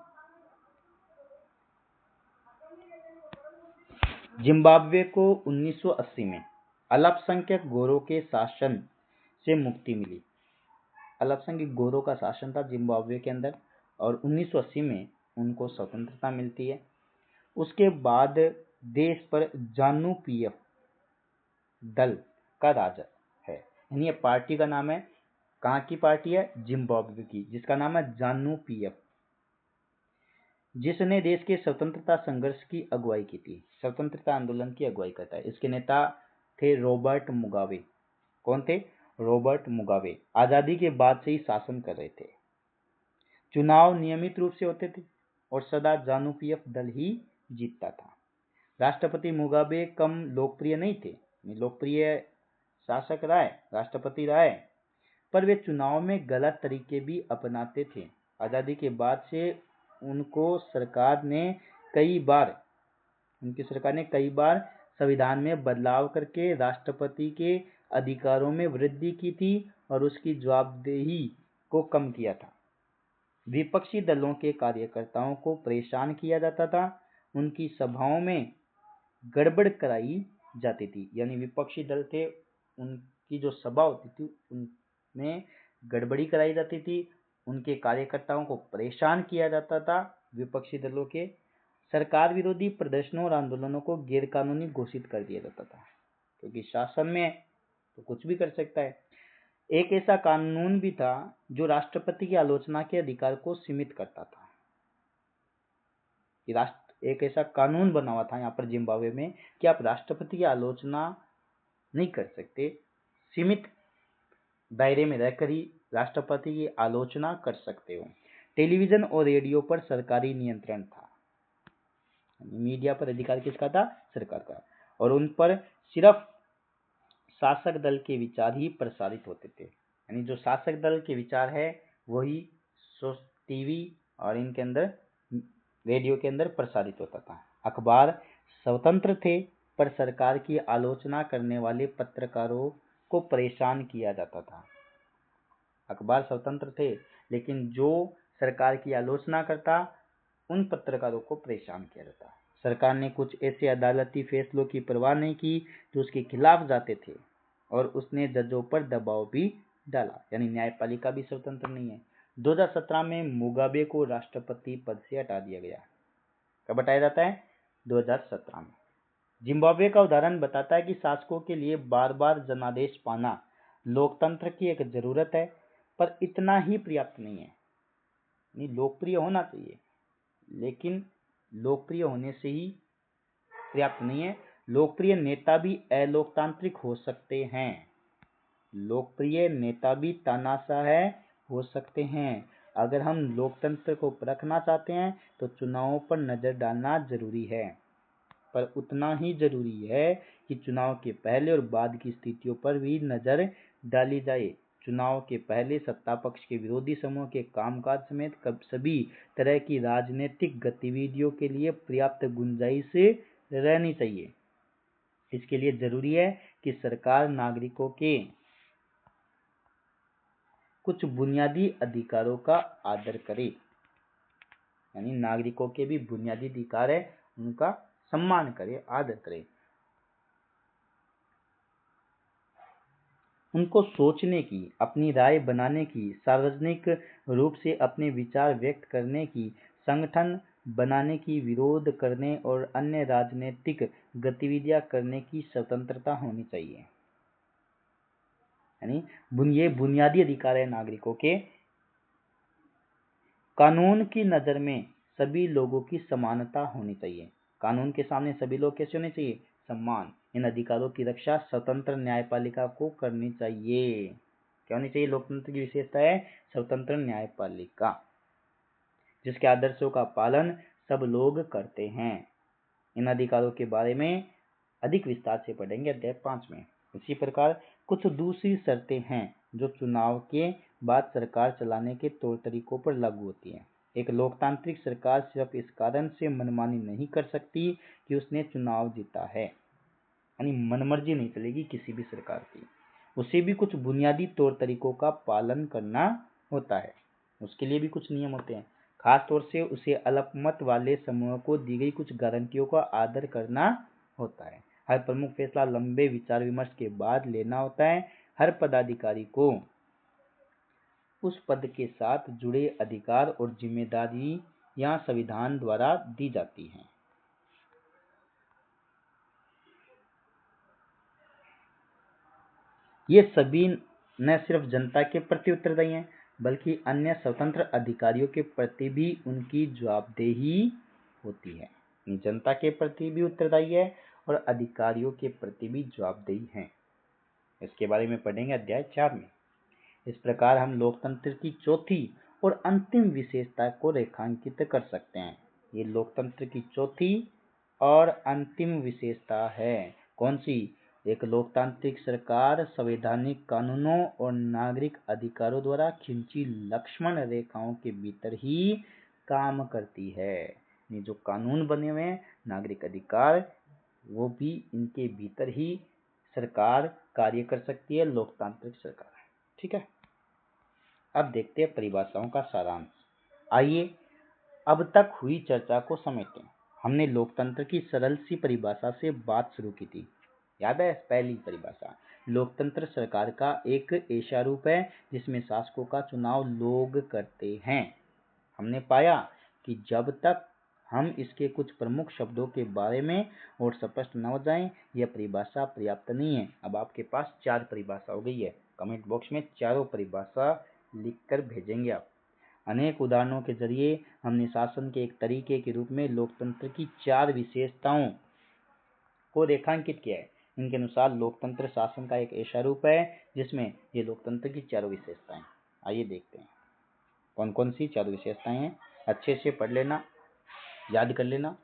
जिम्बाब्वे को 1980 में अल्पसंख्यक गोरों के शासन से मुक्ति मिली। अल्पसंख्यक गोरों का शासन था जिम्बाब्वे के अंदर और 1980 में उनको स्वतंत्रता मिलती है। उसके बाद देश पर जानु पीएफ दल का राज है। यानी ये पार्टी का नाम है, कहाँ की पार्टी है? जिम्बाब्वे की, जिसका नाम है जानु पीएफ, जिसने देश के स्वतंत्रता संघर्ष की अगुवाई की थी। स्वतंत्रता आंदोलन की अगुवाई करता है। इसके नेता थे रॉबर्ट मुगाबे। कौन थे? Robert Mugabe. आजादी के बाद से ही शासन कर रहे थे। चुनाव नियमित रूप से होते थे और सदा जानु पीएफ दल ही जीतता था। राष्ट्रपति मुगाबे कम लोकप्रिय नहीं थे। लोकप्रिय शासक रहा है, राष्ट्रपति रहा है, पर वे चुनाव में गलत तरीके भी अपनाते थे। आजादी के बाद से उनकी सरकार ने कई बार संविधान में बदलाव करके राष्ट्रपति के अधिकारों में वृद्धि की थी और उसकी जवाबदेही को कम किया था। विपक्षी दलों के कार्यकर्ताओं को परेशान किया जाता था। उनकी सभाओं में गड़बड़ कराई जाती थी। यानी विपक्षी दल थे, उनकी जो सभा होती थी उनमें गड़बड़ी कराई जाती थी। उनके कार्यकर्ताओं को परेशान किया जाता था। विपक्षी दलों के सरकार विरोधी प्रदर्शनों और आंदोलनों को गैरकानूनी घोषित कर दिया जाता था, क्योंकि शासन में तो कुछ भी कर सकता है। एक ऐसा कानून भी था जो राष्ट्रपति की आलोचना के अधिकार को सीमित करता था। एक ऐसा कानून बना हुआ था यहाँ पर जिम्बाब्वे में कि आप राष्ट्रपति की आलोचना नहीं कर सकते, सीमित दायरे में रहकर ही राष्ट्रपति की आलोचना कर सकते हो। टेलीविजन और रेडियो पर सरकारी नियंत्रण था। मीडिया पर अधिकार किसका था? सरकार का। और उन पर सिर्फ शासक दल के विचार ही प्रसारित होते थे। यानी जो शासक दल के विचार है वही टीवी और इनके अंदर रेडियो के अंदर प्रसारित होता था। अखबार स्वतंत्र थे, पर सरकार की आलोचना करने वाले पत्रकारों को परेशान किया जाता था। अखबार स्वतंत्र थे, लेकिन जो सरकार की आलोचना करता उन पत्रकारों को परेशान किया जाता। सरकार ने कुछ ऐसे अदालती फैसलों की परवाह नहीं की जो उसके खिलाफ जाते थे और उसने जजों पर दबाव भी डाला। यानी न्यायपालिका भी स्वतंत्र नहीं है। 2017 में मुगाबे को राष्ट्रपति पद से हटा दिया गया। कब हटाया जाता है? 2017 में। जिम्बाब्वे का उदाहरण बताता है कि शासकों के लिए बार बार जनादेश पाना लोकतंत्र की एक जरूरत है, पर इतना ही पर्याप्त नहीं है। नहीं, लोकप्रिय होना चाहिए, लेकिन लोकप्रिय होने से ही पर्याप्त नहीं है। लोकप्रिय नेता भी अलोकतांत्रिक हो सकते हैं। लोकप्रिय नेता भी तानाशाह हो सकते हैं। अगर हम लोकतंत्र को परखना चाहते हैं तो चुनावों पर नजर डालना जरूरी है, पर उतना ही जरूरी है कि चुनाव के पहले और बाद की स्थितियों पर भी नजर डाली जाए। चुनाव के पहले सत्ता पक्ष के विरोधी समूह के कामकाज समेत सभी तरह की राजनीतिक गतिविधियों के लिए पर्याप्त गुंजाइश रहनी चाहिए। इसके लिए जरूरी है कि सरकार नागरिकों के कुछ बुनियादी अधिकारों का आदर करे। यानी नागरिकों के भी बुनियादी अधिकार है, उनका सम्मान करे, आदर करे। उनको सोचने की, अपनी राय बनाने की, सार्वजनिक रूप से अपने विचार व्यक्त करने की, संगठन बनाने की, विरोध करने और अन्य राजनीतिक गतिविधियां करने की स्वतंत्रता होनी चाहिए। यानी ये बुनियादी अधिकार है नागरिकों के। कानून की नज़र में सभी लोगों की समानता होनी चाहिए। कानून के सामने सभी लोग कैसे होने चाहिए? सम्मान। इन अधिकारों की रक्षा स्वतंत्र न्यायपालिका को करनी चाहिए। क्या होनी चाहिए? लोकतंत्र की विशेषता है स्वतंत्र न्यायपालिका, जिसके आदर्शों का पालन सब लोग करते हैं। इन अधिकारों के बारे में अधिक विस्तार से पढ़ेंगे अध्याय 5 में। इसी प्रकार कुछ दूसरी शर्तें हैं जो चुनाव के बाद सरकार चलाने के तौर तरीकों पर लागू होती हैं। एक लोकतांत्रिक सरकार सिर्फ इस कारण से मनमानी नहीं कर सकती कि उसने चुनाव जीता है, यानी मनमर्जी नहीं चलेगी किसी भी सरकार की। उसे भी कुछ बुनियादी तौर तरीकों का पालन करना होता है, उसके लिए भी कुछ नियम होते हैं। खास तौर से उसे अल्पमत वाले समूह को दी गई कुछ गारंटियों का आदर करना होता है। हर प्रमुख फैसला लंबे विचार विमर्श के बाद लेना होता है। हर पदाधिकारी को उस पद के साथ जुड़े अधिकार और जिम्मेदारियां संविधान द्वारा दी जाती हैं। ये सभी न सिर्फ जनता के प्रति उत्तरदायी हैं, बल्कि अन्य स्वतंत्र अधिकारियों के प्रति भी उनकी जवाबदेही होती है। जनता के प्रति भी उत्तरदायी है और अधिकारियों के प्रति भी जवाबदेही है। इसके बारे में पढ़ेंगे अध्याय 4 में। इस प्रकार हम लोकतंत्र की चौथी और अंतिम विशेषता को रेखांकित कर सकते हैं। ये लोकतंत्र की चौथी और अंतिम विशेषता है। कौन सी? एक लोकतांत्रिक सरकार संवैधानिक कानूनों और नागरिक अधिकारों द्वारा खींची लक्ष्मण रेखाओं के भीतर ही काम करती है। ये जो कानून बने हुए हैं, नागरिक अधिकार, वो भी इनके भीतर ही सरकार कार्य कर सकती है, लोकतांत्रिक सरकार। ठीक है, अब देखते हैं परिभाषाओं का सारांश। आइए अब तक हुई चर्चा को समेटें। हमने लोकतंत्र की सरल सी परिभाषा से बात शुरू की थी। याद है? पहली परिभाषा, लोकतंत्र सरकार का एक ऐसा रूप है जिसमें शासकों का चुनाव लोग करते हैं। हमने पाया कि जब तक हम इसके कुछ प्रमुख शब्दों के बारे में और स्पष्ट न हो जाएं, यह परिभाषा पर्याप्त नहीं है। अब आपके पास 4 परिभाषा हो गई है। कमेंट बॉक्स में चारों परिभाषा लिखकर भेजेंगे आप। अनेक उदाहरणों के जरिए हमने शासन के एक तरीके के रूप में लोकतंत्र की 4 विशेषताओं को रेखांकित किया है। इनके अनुसार लोकतंत्र शासन का एक ऐसा रूप है जिसमें ये लोकतंत्र की 4 विशेषताएं। आइए देखते हैं कौन कौन सी 4 विशेषताएं हैं। अच्छे से पढ़ लेना, याद कर लेना।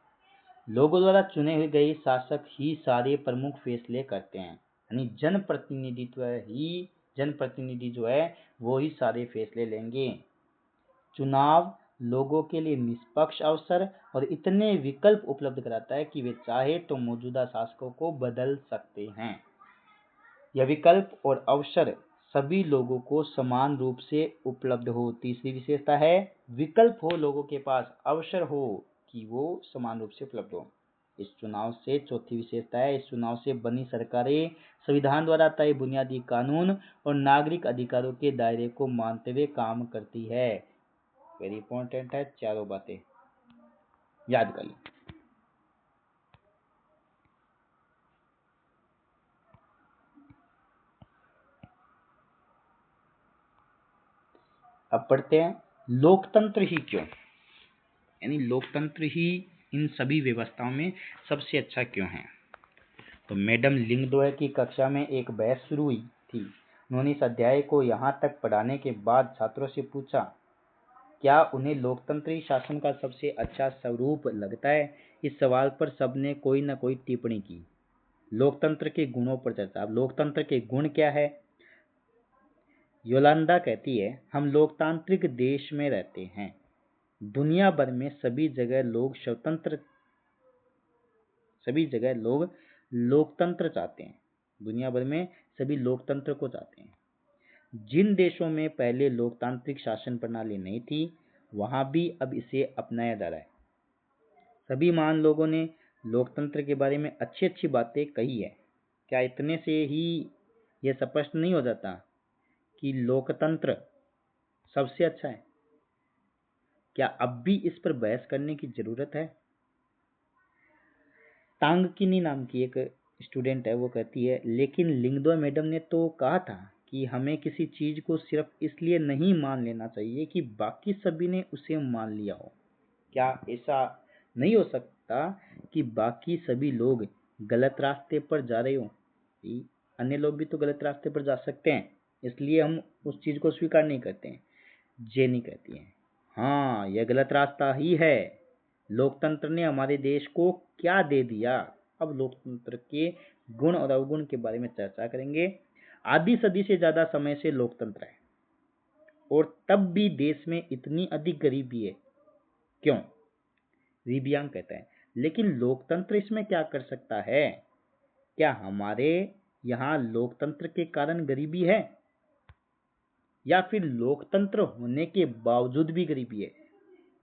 लोगों द्वारा चुने हुए गए शासक ही सारे प्रमुख फैसले करते हैं, यानी जनप्रतिनिधि जो है वो ही सारे फैसले लेंगे। चुनाव लोगों के लिए निष्पक्ष अवसर और इतने विकल्प उपलब्ध कराता है कि वे चाहे तो मौजूदा शासकों को बदल सकते हैं। यह विकल्प और अवसर सभी लोगों को समान रूप से उपलब्ध हो। तीसरी विशेषता है विकल्प हो लोगों के पास, अवसर हो कि वो समान रूप से उपलब्ध हो। इस चुनाव से चौथी विशेषता है, इस चुनाव से बनी सरकारें संविधान द्वारा तय बुनियादी कानून और नागरिक अधिकारों के दायरे को मानते हुए काम करती है। वेरी इंपॉर्टेंट है, चारों बातें याद कर लो। अब पढ़ते हैं लोकतंत्र ही क्यों, यानी लोकतंत्र ही इन सभी व्यवस्थाओं में सबसे अच्छा क्यों है। तो मैडम लिंगदोय की कक्षा में एक बहस शुरू हुई थी। उन्होंने इस अध्याय को यहाँ तक पढ़ाने के बाद छात्रों से पूछा, क्या उन्हें लोकतंत्री शासन का सबसे अच्छा स्वरूप लगता है? इस सवाल पर सबने कोई न कोई टिप्पणी की। लोकतंत्र के गुणों पर चर्चा। अब लोकतंत्र के गुण क्या है? योलांदा कहती है, हम लोकतांत्रिक देश में रहते हैं। दुनिया भर में सभी जगह लोग लोकतंत्र चाहते हैं। दुनिया भर में सभी लोकतंत्र को चाहते हैं। जिन देशों में पहले लोकतांत्रिक शासन प्रणाली नहीं थी, वहां भी अब इसे अपनाया जा रहा है। सभी महान लोगों ने लोकतंत्र के बारे में अच्छी अच्छी बातें कही है। क्या इतने से ही यह स्पष्ट नहीं हो जाता कि लोकतंत्र सबसे अच्छा है? क्या अब भी इस पर बहस करने की जरूरत है? तांगकिनी नाम की एक स्टूडेंट है, वो कहती है, लेकिन लिंगदोय मैडम ने तो कहा था कि हमें किसी चीज को सिर्फ इसलिए नहीं मान लेना चाहिए कि बाकी सभी ने उसे मान लिया हो। क्या ऐसा नहीं हो सकता कि बाकी सभी लोग गलत रास्ते पर जा रहे हो? अन्य लोग भी तो गलत रास्ते पर जा सकते हैं, इसलिए हम उस चीज को स्वीकार नहीं करते हैं। जेनी कहती है, हाँ यह गलत रास्ता ही है। लोकतंत्र ने हमारे देश को क्या दे दिया? अब लोकतंत्र के गुण और अवगुण के बारे में चर्चा करेंगे। आधी सदी से ज्यादा समय से लोकतंत्र है और तब भी देश में इतनी अधिक गरीबी है, क्यों? रिबियांग कहता है, लेकिन लोकतंत्र इसमें क्या कर सकता है? क्या हमारे यहाँ लोकतंत्र के कारण गरीबी है या फिर लोकतंत्र होने के बावजूद भी गरीबी है?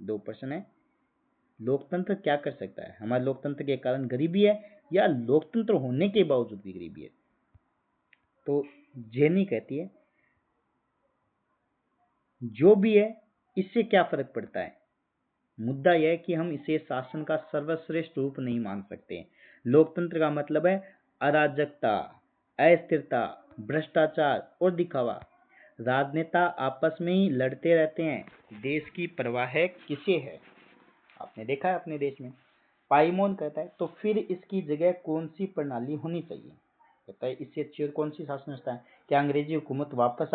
दो प्रश्न है। लोकतंत्र क्या कर सकता है? हमारे लोकतंत्र के कारण गरीबी है या लोकतंत्र होने के बावजूद भी गरीबी है? तो जेनी कहती है, जो भी है इससे क्या फर्क पड़ता है? मुद्दा यह है कि हम इसे शासन का सर्वश्रेष्ठ रूप नहीं मान सकते। लोकतंत्र का मतलब है अराजकता, अस्थिरता, भ्रष्टाचार और दिखावा। राजनेता आपस में ही लड़ते रहते हैं। देश की परवाह है किसे है? आपने देखा है अपने देश में। पाइमोन कहता है, तो फिर इसकी जगह कौन सी प्रणाली होनी चाहिए? कहता है, इससे अच्छी और कौन सी शासन व्यवस्था है? क्या अंग्रेजी हुकूमत वापस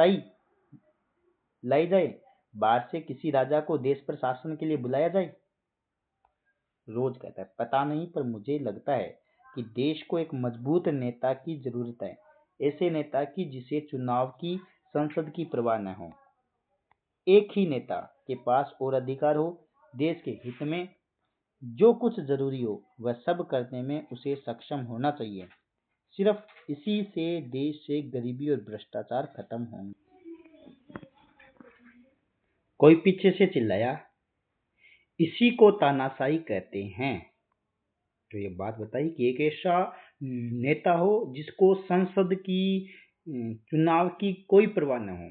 लाई जाए? बाहर से किसी राजा को देश पर शासन के लिए बुलाया जाए? रोज कहता है, पता नहीं, पर मुझे लगता है कि देश को एक मजबूत नेता की जरूरत है। ऐसे नेता की जिसे चुनाव की, संसद की परवाह न हो। एक ही नेता के पास और अधिकार हो। देश के हित में जो कुछ जरूरी हो वह सब करने में उसे सक्षम होना चाहिए। सिर्फ इसी से देश से गरीबी और भ्रष्टाचार खत्म होंगे। कोई पीछे से चिल्लाया, इसी को तानाशाही कहते हैं। तो ये बात बताई कि एक ऐसा नेता हो जिसको संसद की, चुनाव की कोई परवाह न हो,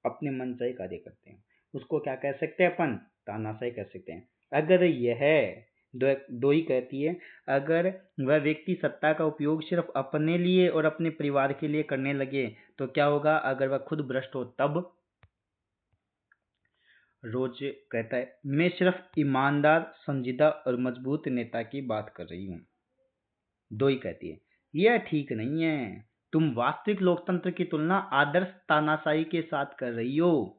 अपने मन चाहे कार्य करते हैं, उसको क्या कह सकते हैं अपन? तानाशाही कह सकते हैं। अगर यह दो ही कहती है, अगर वह व्यक्ति सत्ता का उपयोग सिर्फ अपने लिए और अपने परिवार के लिए करने लगे तो क्या होगा? अगर वह खुद भ्रष्ट हो तब? रोज कहता है, मैं सिर्फ ईमानदार, संजीदा और मजबूत नेता की बात कर रही हूँ। दो ही कहती है, यह ठीक नहीं है। तुम वास्तविक लोकतंत्र की तुलना आदर्श तानाशाही के साथ कर रही हो।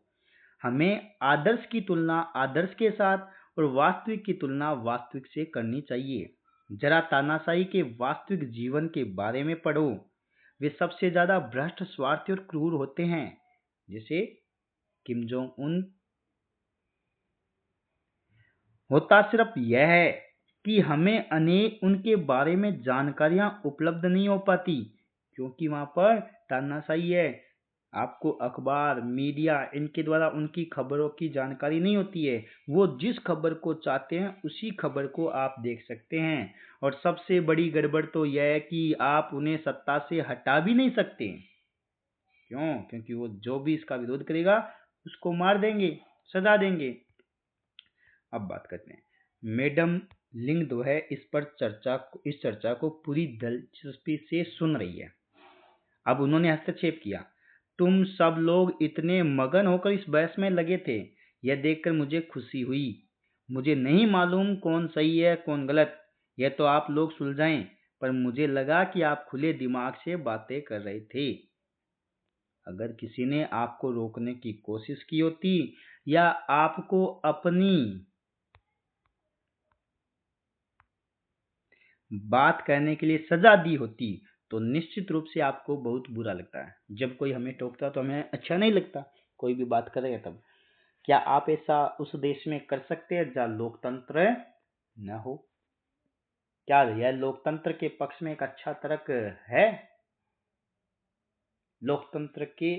हमें आदर्श की तुलना आदर्श के साथ और वास्तविक की तुलना वास्तविक से करनी चाहिए। जरा तानाशाही के वास्तविक जीवन के बारे में पढ़ो। वे सबसे ज्यादा भ्रष्ट, स्वार्थी और क्रूर होते हैं। जैसे किम जोंग उन। होता सिर्फ यह है कि हमें अनेक उनके बारे में जानकारियां उपलब्ध नहीं हो पाती, क्योंकि वहां पर तानाशाही है। आपको अखबार, मीडिया, इनके द्वारा उनकी खबरों की जानकारी नहीं होती है। वो जिस खबर को चाहते हैं उसी खबर को आप देख सकते हैं। और सबसे बड़ी गड़बड़ तो यह है कि आप उन्हें सत्ता से हटा भी नहीं सकते। क्यों? क्योंकि वो जो भी इसका विरोध करेगा उसको मार देंगे, सजा देंगे। अब बात करते हैं। मैडम लिंग जो है इस चर्चा को पूरी दिलचस्पी से सुन रही है। अब उन्होंने हस्तक्षेप किया, तुम सब लोग इतने मगन होकर इस बहस में लगे थे, यह देखकर मुझे खुशी हुई। मुझे नहीं मालूम कौन सही है कौन गलत, यह तो आप लोग सुलझाएं, पर मुझे लगा कि आप खुले दिमाग से बातें कर रहे थे। अगर किसी ने आपको रोकने की कोशिश की होती या आपको अपनी बात करने के लिए सजा दी होती तो निश्चित रूप से आपको बहुत बुरा लगता है। जब कोई हमें टोकता तो हमें अच्छा नहीं लगता, कोई भी बात करेगा तब। क्या आप ऐसा उस देश में कर सकते हैं जहाँ लोकतंत्र न हो? क्या यह लोकतंत्र के पक्ष में एक अच्छा तर्क है? लोकतंत्र के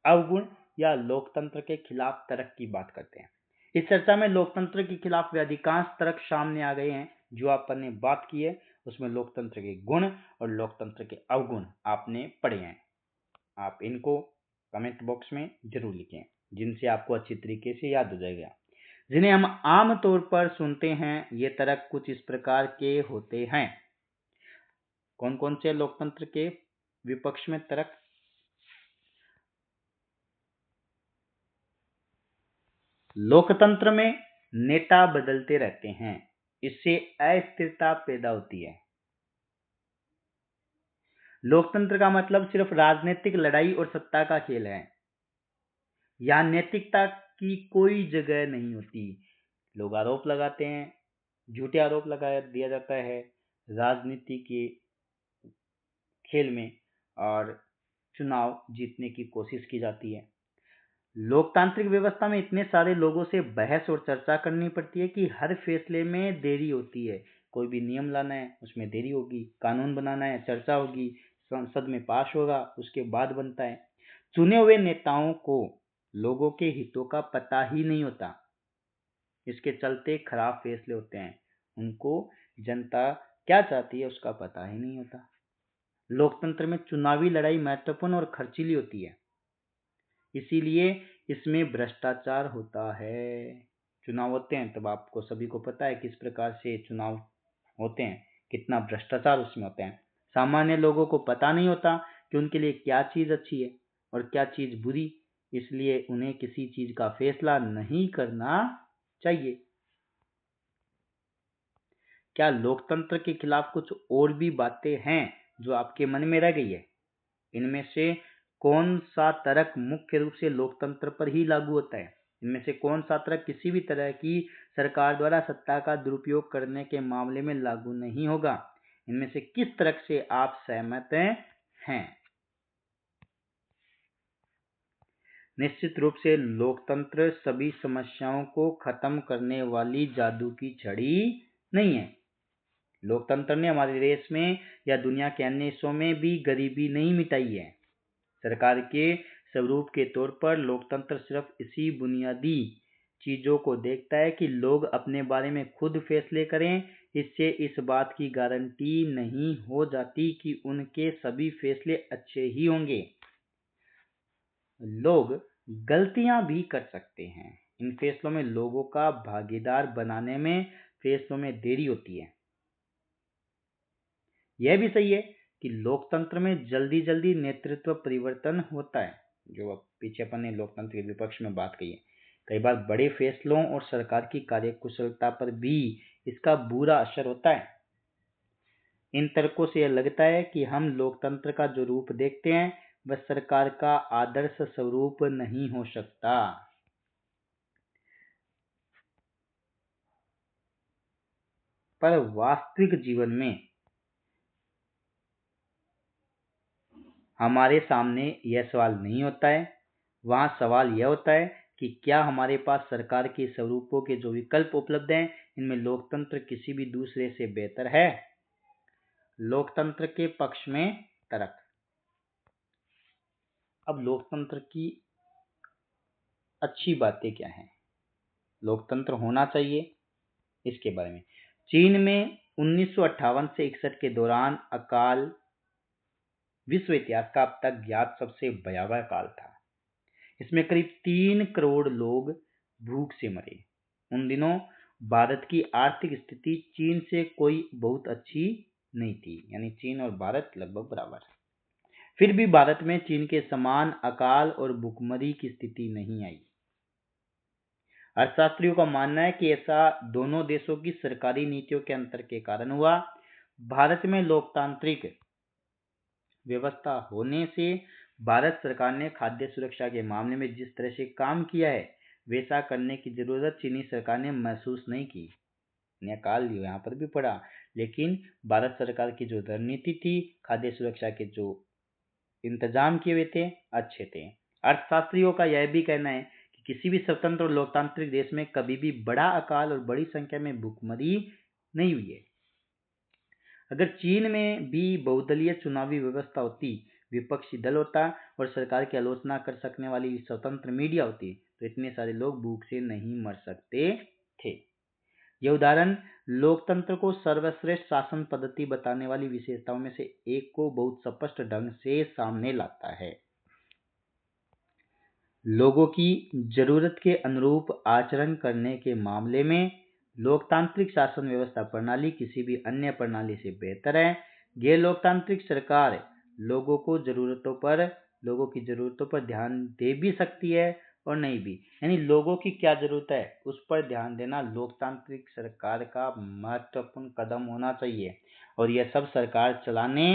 अवगुण या लोकतंत्र के खिलाफ तर्क की बात करते हैं। इस चर्चा में लोकतंत्र के खिलाफ वे अधिकांश तर्क सामने आ गए हैं। जो अपन ने बात की है उसमें लोकतंत्र के गुण और लोकतंत्र के अवगुण आपने पढ़े हैं। आप इनको कमेंट बॉक्स में जरूर लिखें, जिनसे आपको अच्छी तरीके से याद हो जाएगा। जिन्हें हम आम तौर पर सुनते हैं, ये तर्क कुछ इस प्रकार के होते हैं। कौन कौन से लोकतंत्र के विपक्ष में तर्क? लोकतंत्र में नेता बदलते रहते हैं, इससे अस्थिरता पैदा होती है। लोकतंत्र का मतलब सिर्फ राजनीतिक लड़ाई और सत्ता का खेल है। यहाँ नैतिकता की कोई जगह नहीं होती। लोग आरोप लगाते हैं, झूठे आरोप लगा दिया जाता है राजनीति के खेल में, और चुनाव जीतने की कोशिश की जाती है। लोकतांत्रिक व्यवस्था में इतने सारे लोगों से बहस और चर्चा करनी पड़ती है कि हर फैसले में देरी होती है। कोई भी नियम लाना है उसमें देरी होगी, कानून बनाना है चर्चा होगी, संसद में पास होगा उसके बाद बनता है। चुने हुए नेताओं को लोगों के हितों का पता ही नहीं होता, इसके चलते खराब फैसले होते हैं। उनको जनता क्या चाहती है उसका पता ही नहीं होता। लोकतंत्र में चुनावी लड़ाई महत्वपूर्ण और खर्चीली होती है, इसीलिए इसमें भ्रष्टाचार होता है। चुनाव होते हैं तब आपको सभी को पता है किस प्रकार से चुनाव होते हैं, कितना भ्रष्टाचार उसमें होते हैं। सामान्य लोगों को पता नहीं होता कि उनके लिए क्या चीज अच्छी है और क्या चीज बुरी, इसलिए उन्हें किसी चीज का फैसला नहीं करना चाहिए। क्या लोकतंत्र के खिलाफ कुछ और भी बातें हैं जो आपके मन में रह गई है? इनमें से कौन सा तर्क मुख्य रूप से लोकतंत्र पर ही लागू होता है? इनमें से कौन सा तर्क किसी भी तरह की सरकार द्वारा सत्ता का दुरुपयोग करने के मामले में लागू नहीं होगा? इनमें से किस तर्क से आप सहमत हैं? निश्चित रूप से लोकतंत्र सभी समस्याओं को खत्म करने वाली जादू की छड़ी नहीं है। लोकतंत्र ने हमारे देश में या दुनिया के अन्य हिस्सों में भी गरीबी नहीं मिटाई है। सरकार के स्वरूप के तौर पर लोकतंत्र सिर्फ इसी बुनियादी चीजों को देखता है कि लोग अपने बारे में खुद फैसले करें। इससे इस बात की गारंटी नहीं हो जाती कि उनके सभी फैसले अच्छे ही होंगे। लोग गलतियां भी कर सकते हैं। इन फैसलों में लोगों का भागीदार बनाने में फैसलों में देरी होती है। यह भी सही है कि लोकतंत्र में जल्दी जल्दी नेतृत्व परिवर्तन होता है, जो अब पीछे अपन ने लोकतंत्र के विपक्ष में बात कही है। कई बार बड़े फैसलों और सरकार की कार्यकुशलता पर भी इसका बुरा असर होता है। इन तर्कों से यह लगता है कि हम लोकतंत्र का जो रूप देखते हैं वह सरकार का आदर्श स्वरूप नहीं हो सकता। पर वास्तविक जीवन में हमारे सामने यह सवाल नहीं होता है। वहाँ सवाल यह होता है कि क्या हमारे पास सरकार के स्वरूपों के जो विकल्प उपलब्ध हैं, इनमें लोकतंत्र किसी भी दूसरे से बेहतर है? लोकतंत्र के पक्ष में तर्क। अब लोकतंत्र की अच्छी बातें क्या हैं? लोकतंत्र होना चाहिए, इसके बारे में। चीन में 1958 से 61 के दौरान अकाल विश्व इतिहास का अब तक ज्ञात सबसे भयावह काल था। इसमें करीब 3 करोड़ लोग भूख से मरे। उन दिनों भारत की आर्थिक स्थिति चीन से कोई बहुत अच्छी नहीं थी, यानी चीन और भारत लगभग बराबर। फिर भी भारत में चीन के समान अकाल और भूखमरी की स्थिति नहीं आई। अर्थशास्त्रियों का मानना है कि ऐसा दोनों देशों की सरकारी नीतियों के अंतर के कारण हुआ। भारत में लोकतांत्रिक व्यवस्था होने से भारत सरकार ने खाद्य सुरक्षा के मामले में जिस तरह से काम किया है वैसा करने की जरूरत चीनी सरकार ने महसूस नहीं की। काल यहाँ पर भी पड़ा, लेकिन भारत सरकार की जो रणनीति थी, खाद्य सुरक्षा के जो इंतजाम किए हुए थे, अच्छे थे। अर्थशास्त्रियों का यह भी कहना है कि किसी भी स्वतंत्र और लोकतांत्रिक देश में कभी भी बड़ा अकाल और बड़ी संख्या में भूखमरी नहीं हुई है। अगर चीन में भी बहुदलीय चुनावी व्यवस्था होती, विपक्षी दल होता और सरकार की आलोचना कर सकने वाली स्वतंत्र मीडिया होती, तो इतने सारे लोग भूख से नहीं मर सकते थे। यह उदाहरण लोकतंत्र को सर्वश्रेष्ठ शासन पद्धति बताने वाली विशेषताओं में से एक को बहुत स्पष्ट ढंग से सामने लाता है। लोगों की जरूरत के अनुरूप आचरण करने के मामले में लोकतांत्रिक शासन व्यवस्था प्रणाली किसी भी अन्य प्रणाली से बेहतर है। गैर लोकतांत्रिक सरकार लोगों की जरूरतों पर ध्यान दे भी सकती है और नहीं भी, यानी लोगों की क्या जरूरत है उस पर ध्यान देना लोकतांत्रिक सरकार का महत्वपूर्ण कदम होना चाहिए। और यह सब सरकार चलाने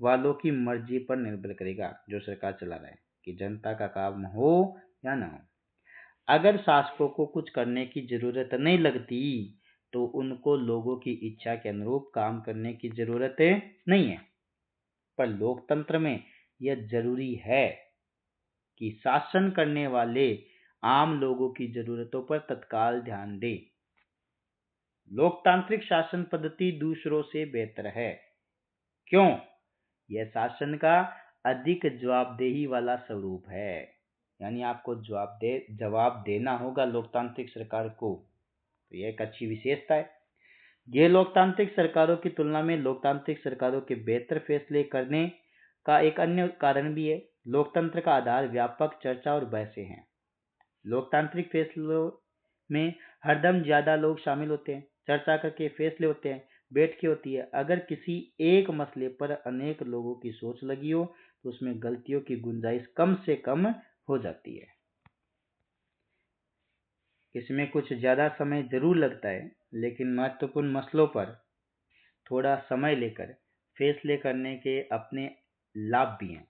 वालों की मर्जी पर निर्भर करेगा, जो सरकार चला रहा है, कि जनता का काम हो या ना हो। अगर शासकों को कुछ करने की जरूरत नहीं लगती तो उनको लोगों की इच्छा के अनुरूप काम करने की जरूरत नहीं है। पर लोकतंत्र में यह जरूरी है कि शासन करने वाले आम लोगों की जरूरतों पर तत्काल ध्यान दें। लोकतांत्रिक शासन पद्धति दूसरों से बेहतर है। क्यों? यह शासन का अधिक जवाबदेही वाला स्वरूप है, यानी आपको जवाब देना होगा लोकतांत्रिक सरकार को, तो यह एक अच्छी विशेषता है। ये लोकतांत्रिक सरकारों की तुलना में लोकतांत्रिक सरकारों के बेहतर फैसले करने का एक अन्य कारण भी है। लोकतंत्र का आधार व्यापक चर्चा और बहसें हैं। लोकतांत्रिक फैसलों में हरदम ज्यादा लोग शामिल होते हैं, चर्चा करके फैसले होते हैं, बैठकें होती है। अगर किसी एक मसले पर अनेक लोगों की सोच लगी हो तो उसमें गलतियों की गुंजाइश कम से कम हो जाती है। इसमें कुछ ज्यादा समय जरूर लगता है, लेकिन महत्वपूर्ण मसलों पर थोड़ा समय लेकर फैसले करने के अपने लाभ भी हैं।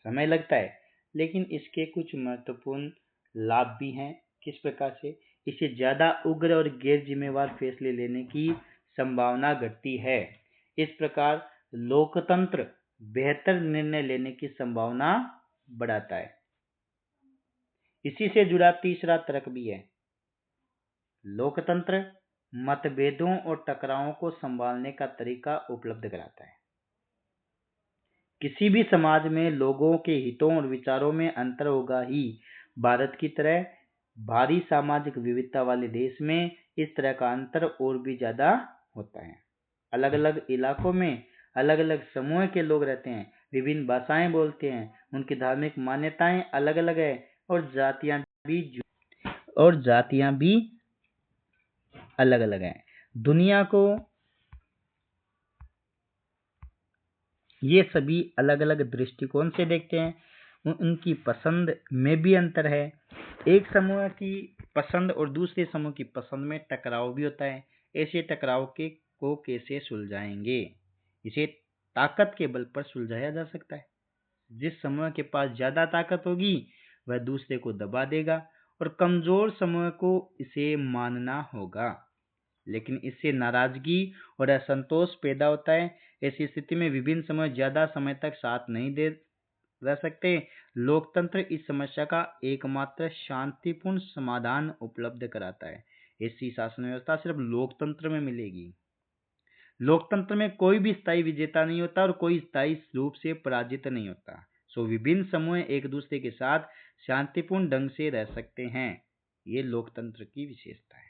समय लगता है, लेकिन इसके कुछ महत्वपूर्ण लाभ भी हैं। किस प्रकार से? इससे ज्यादा उग्र और गैर जिम्मेवार फैसले लेने की संभावना घटती है। इस प्रकार लोकतंत्र बेहतर निर्णय लेने की संभावना बढ़ाता है। इसी से जुड़ा तीसरा तर्क भी है। लोकतंत्र मतभेदों और टकरावों को संभालने का तरीका उपलब्ध कराता है। किसी भी समाज में लोगों के हितों और विचारों में अंतर होगा ही। भारत की तरह भारी सामाजिक विविधता वाले देश में इस तरह का अंतर और भी ज्यादा होता है। अलग अलग इलाकों में अलग अलग समूह के लोग रहते हैं, विभिन्न भाषाएं बोलते हैं, उनकी धार्मिक मान्यताएं अलग अलग है और जातियां भी अलग अलग हैं। दुनिया को ये सभी अलग अलग दृष्टिकोण से देखते हैं। उनकी पसंद में भी अंतर है। एक समूह की पसंद और दूसरे समूह की पसंद में टकराव भी होता है। ऐसे टकराव को कैसे सुलझाएंगे? इसे ताकत के बल पर सुलझाया जा सकता है। जिस समूह के पास ज्यादा ताकत होगी वह दूसरे को दबा देगा और कमजोर समूह को इसे मानना होगा, लेकिन इससे नाराजगी और असंतोष पैदा होता है। ऐसी स्थिति में विभिन्न समूह ज्यादा समय तक साथ नहीं दे रह सकते। लोकतंत्र इस समस्या का एकमात्र शांतिपूर्ण समाधान उपलब्ध कराता है। ऐसी शासन व्यवस्था सिर्फ लोकतंत्र में मिलेगी। लोकतंत्र में कोई भी स्थायी विजेता नहीं होता और कोई स्थायी रूप से पराजित नहीं होता। सो विभिन्न समूह एक दूसरे के साथ शांतिपूर्ण ढंग से रह सकते हैं। ये लोकतंत्र की विशेषता है।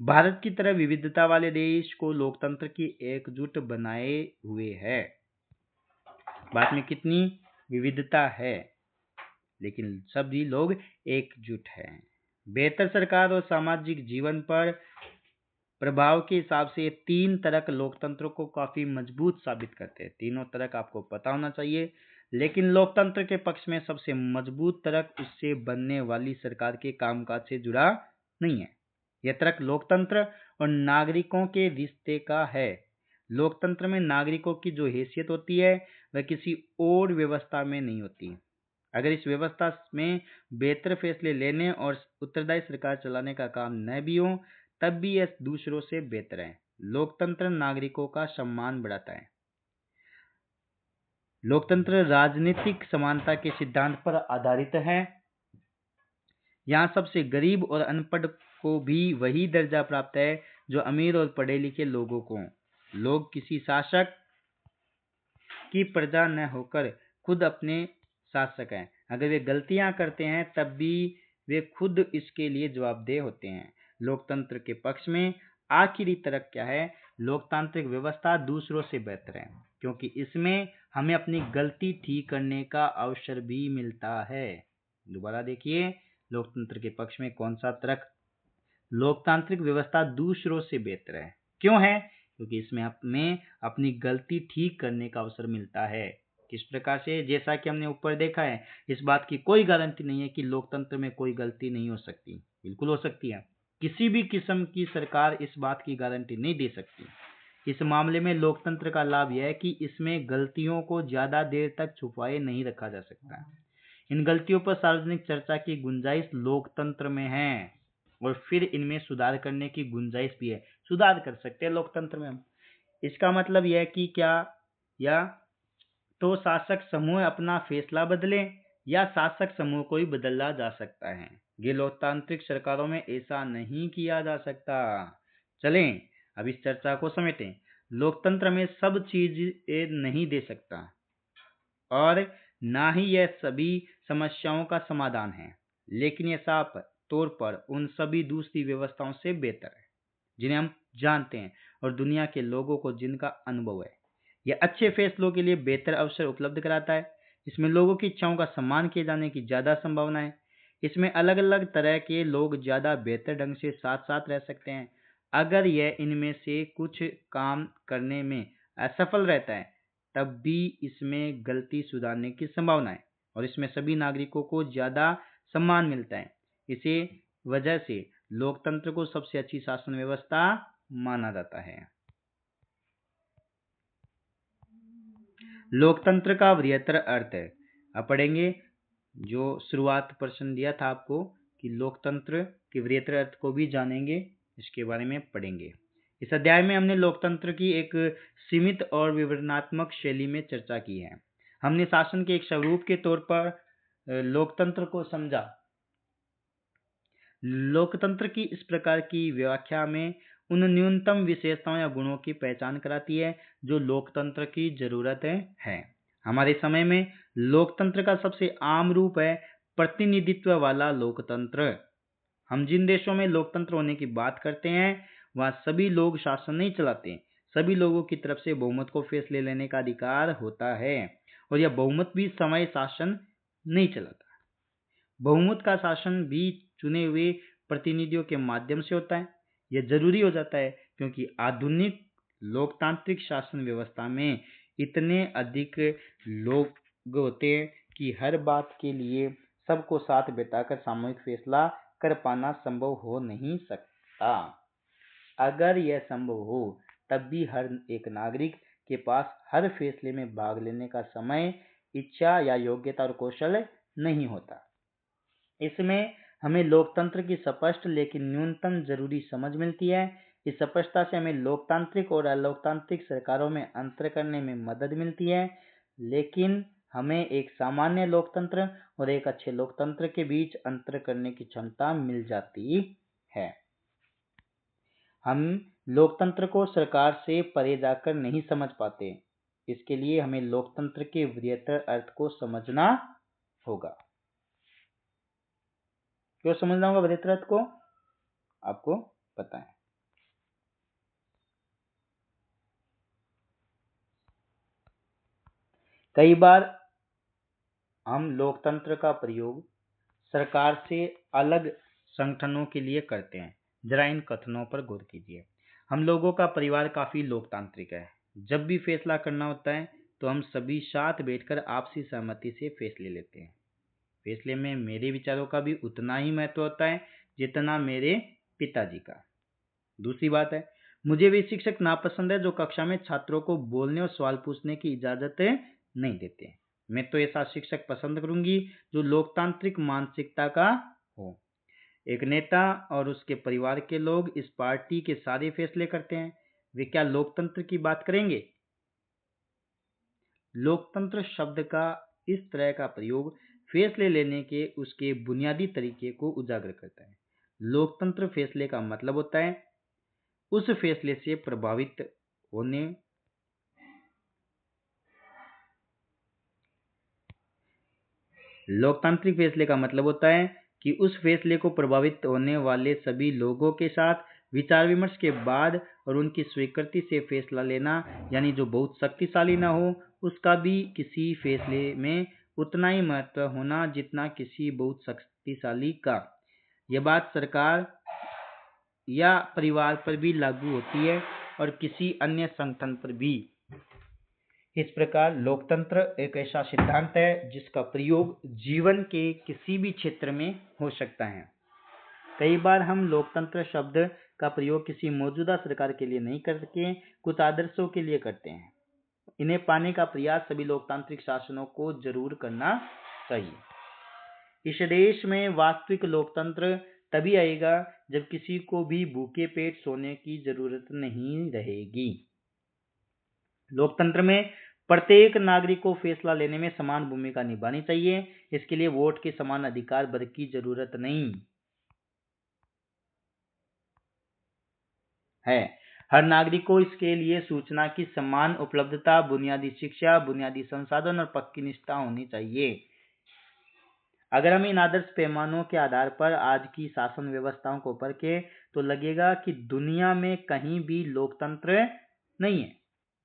भारत की तरह विविधता वाले देश को लोकतंत्र की एकजुट बनाए हुए है। भारत में कितनी विविधता है, लेकिन सभी लोग एकजुट हैं। बेहतर सरकार और सामाजिक जीवन पर प्रभाव के हिसाब से ये तीन तरक लोकतंत्र को काफी मजबूत साबित करते हैं। तीनों तरक आपको पता होना चाहिए, लेकिन लोकतंत्र के पक्ष में सबसे मजबूत तरक उससे बनने वाली सरकार के कामकाज से जुड़ा नहीं है। यह तर्क लोकतंत्र और नागरिकों के रिश्ते का है। लोकतंत्र में नागरिकों की जो हैसियत होती है वह किसी और व्यवस्था में नहीं होती। अगर इस व्यवस्था में बेहतर फैसले लेने और उत्तरदायी सरकार चलाने का काम न भी हो तब भी यह दूसरों से बेहतर है। लोकतंत्र नागरिकों का सम्मान बढ़ाता है। लोकतंत्र राजनीतिक समानता के सिद्धांत पर आधारित है। यहाँ सबसे गरीब और अनपढ़ को भी वही दर्जा प्राप्त है जो अमीर और पढ़े लिखे लोगों को। लोग किसी शासक की प्रजा न होकर खुद अपने शासक हैं। अगर वे गलतियां करते हैं तब भी वे खुद इसके लिए जवाबदेह होते हैं। लोकतंत्र के पक्ष में आखिरी तर्क क्या है? लोकतांत्रिक व्यवस्था दूसरों से बेहतर है क्योंकि इसमें हमें अपनी गलती ठीक करने का अवसर भी मिलता है। दोबारा देखिए, लोकतंत्र के पक्ष में कौन सा तर्क? लोकतांत्रिक व्यवस्था दूसरों से बेहतर है। क्यों है? क्योंकि इसमें हमें अपनी गलती ठीक करने का अवसर मिलता है। किस प्रकार से? जैसा कि हमने ऊपर देखा है, इस बात की कोई गारंटी नहीं है कि लोकतंत्र में कोई गलती नहीं हो सकती, बिल्कुल हो सकती है। किसी भी किस्म की सरकार इस बात की गारंटी नहीं दे सकती। इस मामले में लोकतंत्र का लाभ यह है कि इसमें गलतियों को ज्यादा देर तक छुपाए नहीं रखा जा सकता। इन गलतियों पर सार्वजनिक चर्चा की गुंजाइश लोकतंत्र में है और फिर इनमें सुधार करने की गुंजाइश भी है। सुधार कर सकते हैं लोकतंत्र में हम। इसका मतलब यह है कि क्या, या तो शासक समूह अपना फैसला बदले या शासक समूह को ही बदला जा सकता है। ये लोकतांत्रिक सरकारों में ऐसा नहीं किया जा सकता। चलें अब इस चर्चा को समेटें। लोकतंत्र में सब चीजें नहीं दे सकता और ना ही यह सभी समस्याओं का समाधान है, लेकिन यह साफ तौर पर उन सभी दूसरी व्यवस्थाओं से बेहतर है जिन्हें हम जानते हैं और दुनिया के लोगों को जिनका अनुभव है। यह अच्छे फैसलों के लिए बेहतर अवसर उपलब्ध कराता है। इसमें लोगों की इच्छाओं का सम्मान किए जाने की ज्यादा संभावना है। इसमें अलग अलग तरह के लोग ज्यादा बेहतर ढंग से साथ साथ रह सकते हैं। अगर यह इनमें से कुछ काम करने में असफल रहता है, तब भी इसमें गलती सुधारने की संभावना है और इसमें सभी नागरिकों को ज्यादा सम्मान मिलता है। इसी वजह से लोकतंत्र को सबसे अच्छी शासन व्यवस्था माना जाता है। लोकतंत्र का वृहत्तर अर्थ है। अब पढ़ेंगे जो शुरुआत प्रश्न दिया था आपको कि लोकतंत्र के वृहत्तर अर्थ को भी जानेंगे, इसके बारे में पढ़ेंगे। इस अध्याय में हमने लोकतंत्र की एक सीमित और विवरणात्मक शैली में चर्चा की है। हमने शासन के एक स्वरूप के तौर पर लोकतंत्र को समझा। लोकतंत्र की इस प्रकार की व्याख्या में उन न्यूनतम विशेषताओं या गुणों की पहचान कराती है जो लोकतंत्र की जरूरत है। हमारे समय में लोकतंत्र का सबसे आम रूप है प्रतिनिधित्व वाला लोकतंत्र। हम जिन देशों में लोकतंत्र होने की बात करते हैं, वहां सभी लोग शासन नहीं चलाते। सभी लोगों की तरफ से बहुमत को फैसले लेने का अधिकार होता है और यह बहुमत भी समय शासन नहीं चलाता। बहुमत का शासन भी चुने हुए प्रतिनिधियों के माध्यम से होता है। यह जरूरी हो जाता है क्योंकि आधुनिक लोकतांत्रिक शासन व्यवस्था में इतने अधिक लोग होते हैं कि हर बात के लिए सबको साथ बैठाकर सामूहिक फैसला कर पाना संभव हो नहीं सकता। अगर यह संभव हो, तब भी हर एक नागरिक के पास हर फैसले में भाग लेने का समय, इच्छा या योग्यता और कौशल नहीं होता। इसमें हमें लोकतंत्र की स्पष्ट लेकिन न्यूनतम जरूरी समझ मिलती है। इस स्पष्टता से हमें लोकतांत्रिक और अलोकतांत्रिक सरकारों में अंतर करने में मदद मिलती है, लेकिन हमें एक सामान्य लोकतंत्र और एक अच्छे लोकतंत्र के बीच अंतर करने की क्षमता मिल जाती है। हम लोकतंत्र को सरकार से परे जाकर नहीं समझ पाते। इसके लिए हमें लोकतंत्र के वृहत्तर अर्थ को समझना होगा। क्यों समझना होगा वृहत्तर अर्थ को? आपको पता है। कई बार हम लोकतंत्र का प्रयोग सरकार से अलग संगठनों के लिए करते हैं। जरा इन कथनों पर गौर कीजिए। हम लोगों का परिवार काफी लोकतांत्रिक है। जब भी फैसला करना होता है तो हम सभी साथ बैठकर आपसी सहमति से फैसले लेते हैं। फैसले में मेरे विचारों का भी उतना ही महत्व होता है जितना मेरे पिताजी का। दूसरी बात है, मुझे वे शिक्षक नापसंद है जो कक्षा में छात्रों को बोलने और सवाल पूछने की इजाजत नहीं देते। मैं तो ऐसा शिक्षक पसंद करूंगी जो लोकतांत्रिक मानसिकता का हो। एक नेता और उसके परिवार के लोग इस पार्टी के सारे फैसले करते हैं। वे क्या लोकतंत्र की बात करेंगे? लोकतंत्र शब्द का इस तरह का प्रयोग फैसले लेने के उसके बुनियादी तरीके को उजागर करता है। लोकतंत्र फैसले का मतलब होता है उस फैसले से प्रभावित होने लोकतांत्रिक फैसले का मतलब होता है कि उस फैसले को प्रभावित होने वाले सभी लोगों के साथ विचार विमर्श के बाद और उनकी स्वीकृति से फैसला लेना, यानी जो बहुत शक्तिशाली ना हो उसका भी किसी फैसले में उतना ही महत्व होना जितना किसी बहुत शक्तिशाली का। यह बात सरकार या परिवार पर भी लागू होती है और किसी अन्य संगठन पर भी। इस प्रकार लोकतंत्र एक ऐसा सिद्धांत है जिसका प्रयोग जीवन के किसी भी क्षेत्र में हो सकता है। कई बार हम लोकतंत्र शब्द का प्रयोग किसी मौजूदा सरकार के लिए नहीं करके कुछ आदर्शों के लिए करते हैं। इन्हें पाने का प्रयास सभी लोकतांत्रिक शासनों को जरूर करना चाहिए। इस देश में वास्तविक लोकतंत्र तभी आएगा जब किसी को भी भूखे पेट सोने की जरूरत नहीं रहेगी। लोकतंत्र में प्रत्येक नागरिक को फैसला लेने में समान भूमिका निभानी चाहिए। इसके लिए वोट के समान अधिकार वर्ग की जरूरत नहीं है। हर नागरिक को इसके लिए सूचना की समान उपलब्धता, बुनियादी शिक्षा, बुनियादी संसाधन और पक्की निष्ठा होनी चाहिए। अगर हम इन आदर्श पैमानों के आधार पर आज की शासन व्यवस्थाओं को परखें तो लगेगा कि दुनिया में कहीं भी लोकतंत्र नहीं है।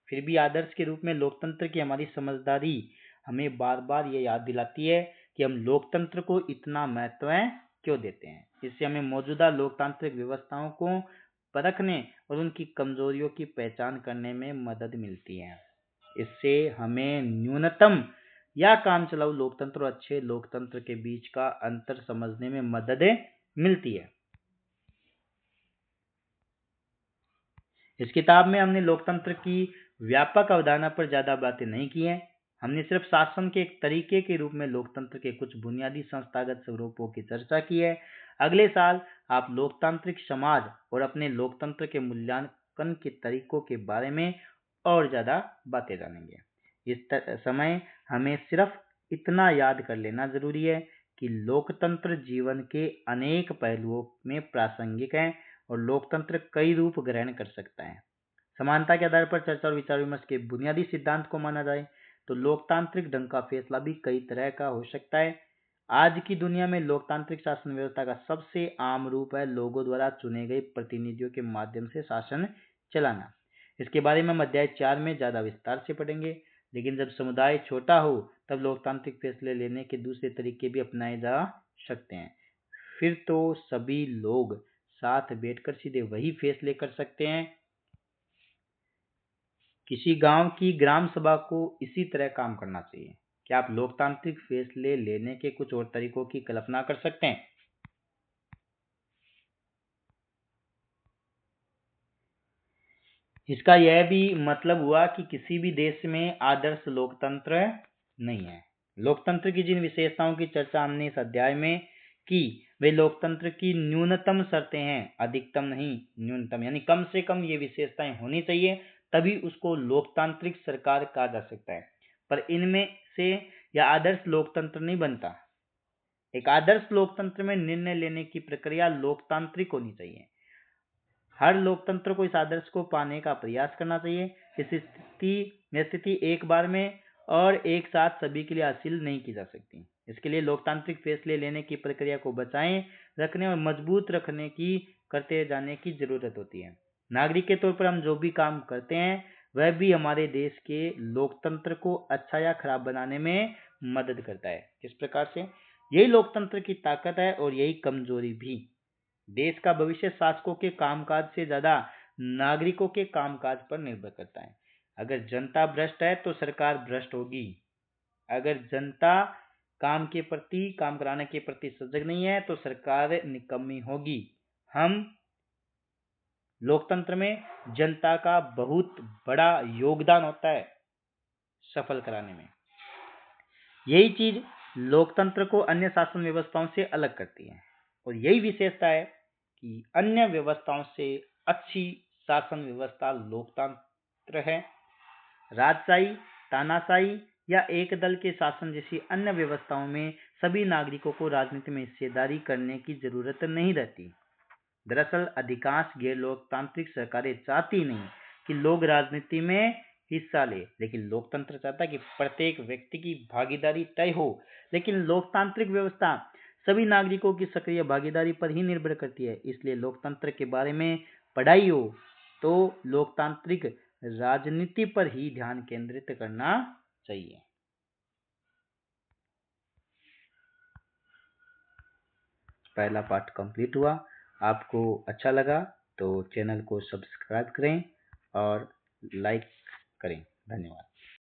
फिर भी आदर्श के रूप में लोकतंत्र की हमारी समझदारी हमें बार बार ये याद दिलाती है कि हम लोकतंत्र को इतना महत्व क्यों देते हैं। इससे हमें मौजूदा लोकतांत्रिक व्यवस्थाओं को परखने और उनकी कमजोरियों की पहचान करने में मदद मिलती है। इससे हमें न्यूनतम या काम चलाऊ लोकतंत्र और अच्छे लोकतंत्र के बीच का अंतर समझने में मदद मिलती है। इस किताब में हमने लोकतंत्र की व्यापक अवधारणा पर ज्यादा बातें नहीं की हैं। हमने सिर्फ शासन के एक तरीके के रूप में लोकतंत्र के कुछ बुनियादी संस्थागत स्वरूपों की चर्चा की है। अगले साल आप लोकतांत्रिक समाज और अपने लोकतंत्र के मूल्यांकन के तरीकों के बारे में और ज्यादा बातें जानेंगे। इस समय हमें सिर्फ इतना याद कर लेना जरूरी है कि लोकतंत्र जीवन के अनेक पहलुओं में प्रासंगिक है और लोकतंत्र कई रूप ग्रहण कर सकता है। समानता के आधार पर चर्चा और विचार विमर्श के बुनियादी सिद्धांत को माना जाए तो लोकतांत्रिक ढंग का फैसला भी कई तरह का हो सकता है। आज की दुनिया में लोकतांत्रिक शासन व्यवस्था का सबसे आम रूप है लोगों द्वारा चुने गए प्रतिनिधियों के माध्यम से शासन चलाना। इसके बारे में हम अध्याय 4 में ज्यादा विस्तार से पढ़ेंगे। लेकिन जब समुदाय छोटा हो तब लोकतांत्रिक फैसले लेने के दूसरे तरीके भी अपनाए जा सकते हैं। फिर तो सभी लोग साथ बैठकर सीधे वही फैसले कर सकते हैं। किसी गांव की ग्राम सभा को इसी तरह काम करना चाहिए। क्या आप लोकतांत्रिक फैसले लेने के कुछ और तरीकों की कल्पना कर सकते हैं? इसका यह भी मतलब हुआ कि किसी भी देश में आदर्श लोकतंत्र नहीं है। लोकतंत्र की जिन विशेषताओं की चर्चा हमने इस अध्याय में की वे लोकतंत्र की न्यूनतम शर्तें हैं, अधिकतम नहीं, न्यूनतम। यानी कम से कम ये विशेषताएं होनी चाहिए तभी उसको लोकतांत्रिक सरकार कहा जा सकता है। पर इनमें से यह आदर्श लोकतंत्र नहीं बनता। एक आदर्श लोकतंत्र में निर्णय लेने की प्रक्रिया लोकतांत्रिक होनी चाहिए। हर लोकतंत्र को इस आदर्श को पाने का प्रयास करना चाहिए। इस स्थिति एक बार में और एक साथ सभी के लिए हासिल नहीं की जा सकती। इसके लिए लोकतांत्रिक फैसले लेने की प्रक्रिया को बचाए रखने और मजबूत रखने की करते जाने की जरूरत होती है। नागरिक के तौर पर हम जो भी काम करते हैं वह भी हमारे देश के लोकतंत्र को अच्छा या खराब बनाने में मदद करता है। किस प्रकार से? यही लोकतंत्र की ताकत है और यही कमजोरी भी। देश का भविष्य शासकों के कामकाज से ज्यादा नागरिकों के कामकाज पर निर्भर करता है। अगर जनता भ्रष्ट है तो सरकार भ्रष्ट होगी। अगर जनता काम कराने के प्रति सजग नहीं है तो सरकार निकम्मी होगी। हम लोकतंत्र में जनता का बहुत बड़ा योगदान होता है सफल कराने में। यही चीज लोकतंत्र को अन्य शासन व्यवस्थाओं से अलग करती है और यही विशेषता है कि अन्य व्यवस्थाओं से अच्छी शासन व्यवस्था लोकतंत्र है। राजशाही, तानाशाही या एक दल के शासन जैसी अन्य व्यवस्थाओं में सभी नागरिकों को राजनीति में हिस्सेदारी करने की जरूरत नहीं रहती। दरअसल अधिकांश गैर लोकतांत्रिक सरकारें चाहती नहीं कि लोग राजनीति में हिस्सा ले, लेकिन लोकतंत्र चाहता है कि प्रत्येक व्यक्ति की भागीदारी तय हो। लेकिन लोकतांत्रिक व्यवस्था सभी नागरिकों की सक्रिय भागीदारी पर ही निर्भर करती है। इसलिए लोकतंत्र के बारे में पढ़ाई हो तो लोकतांत्रिक राजनीति पर ही ध्यान केंद्रित करना चाहिए। पहला पार्ट कंप्लीट हुआ। आपको अच्छा लगा तो चैनल को सब्सक्राइब करें और लाइक करें। धन्यवाद।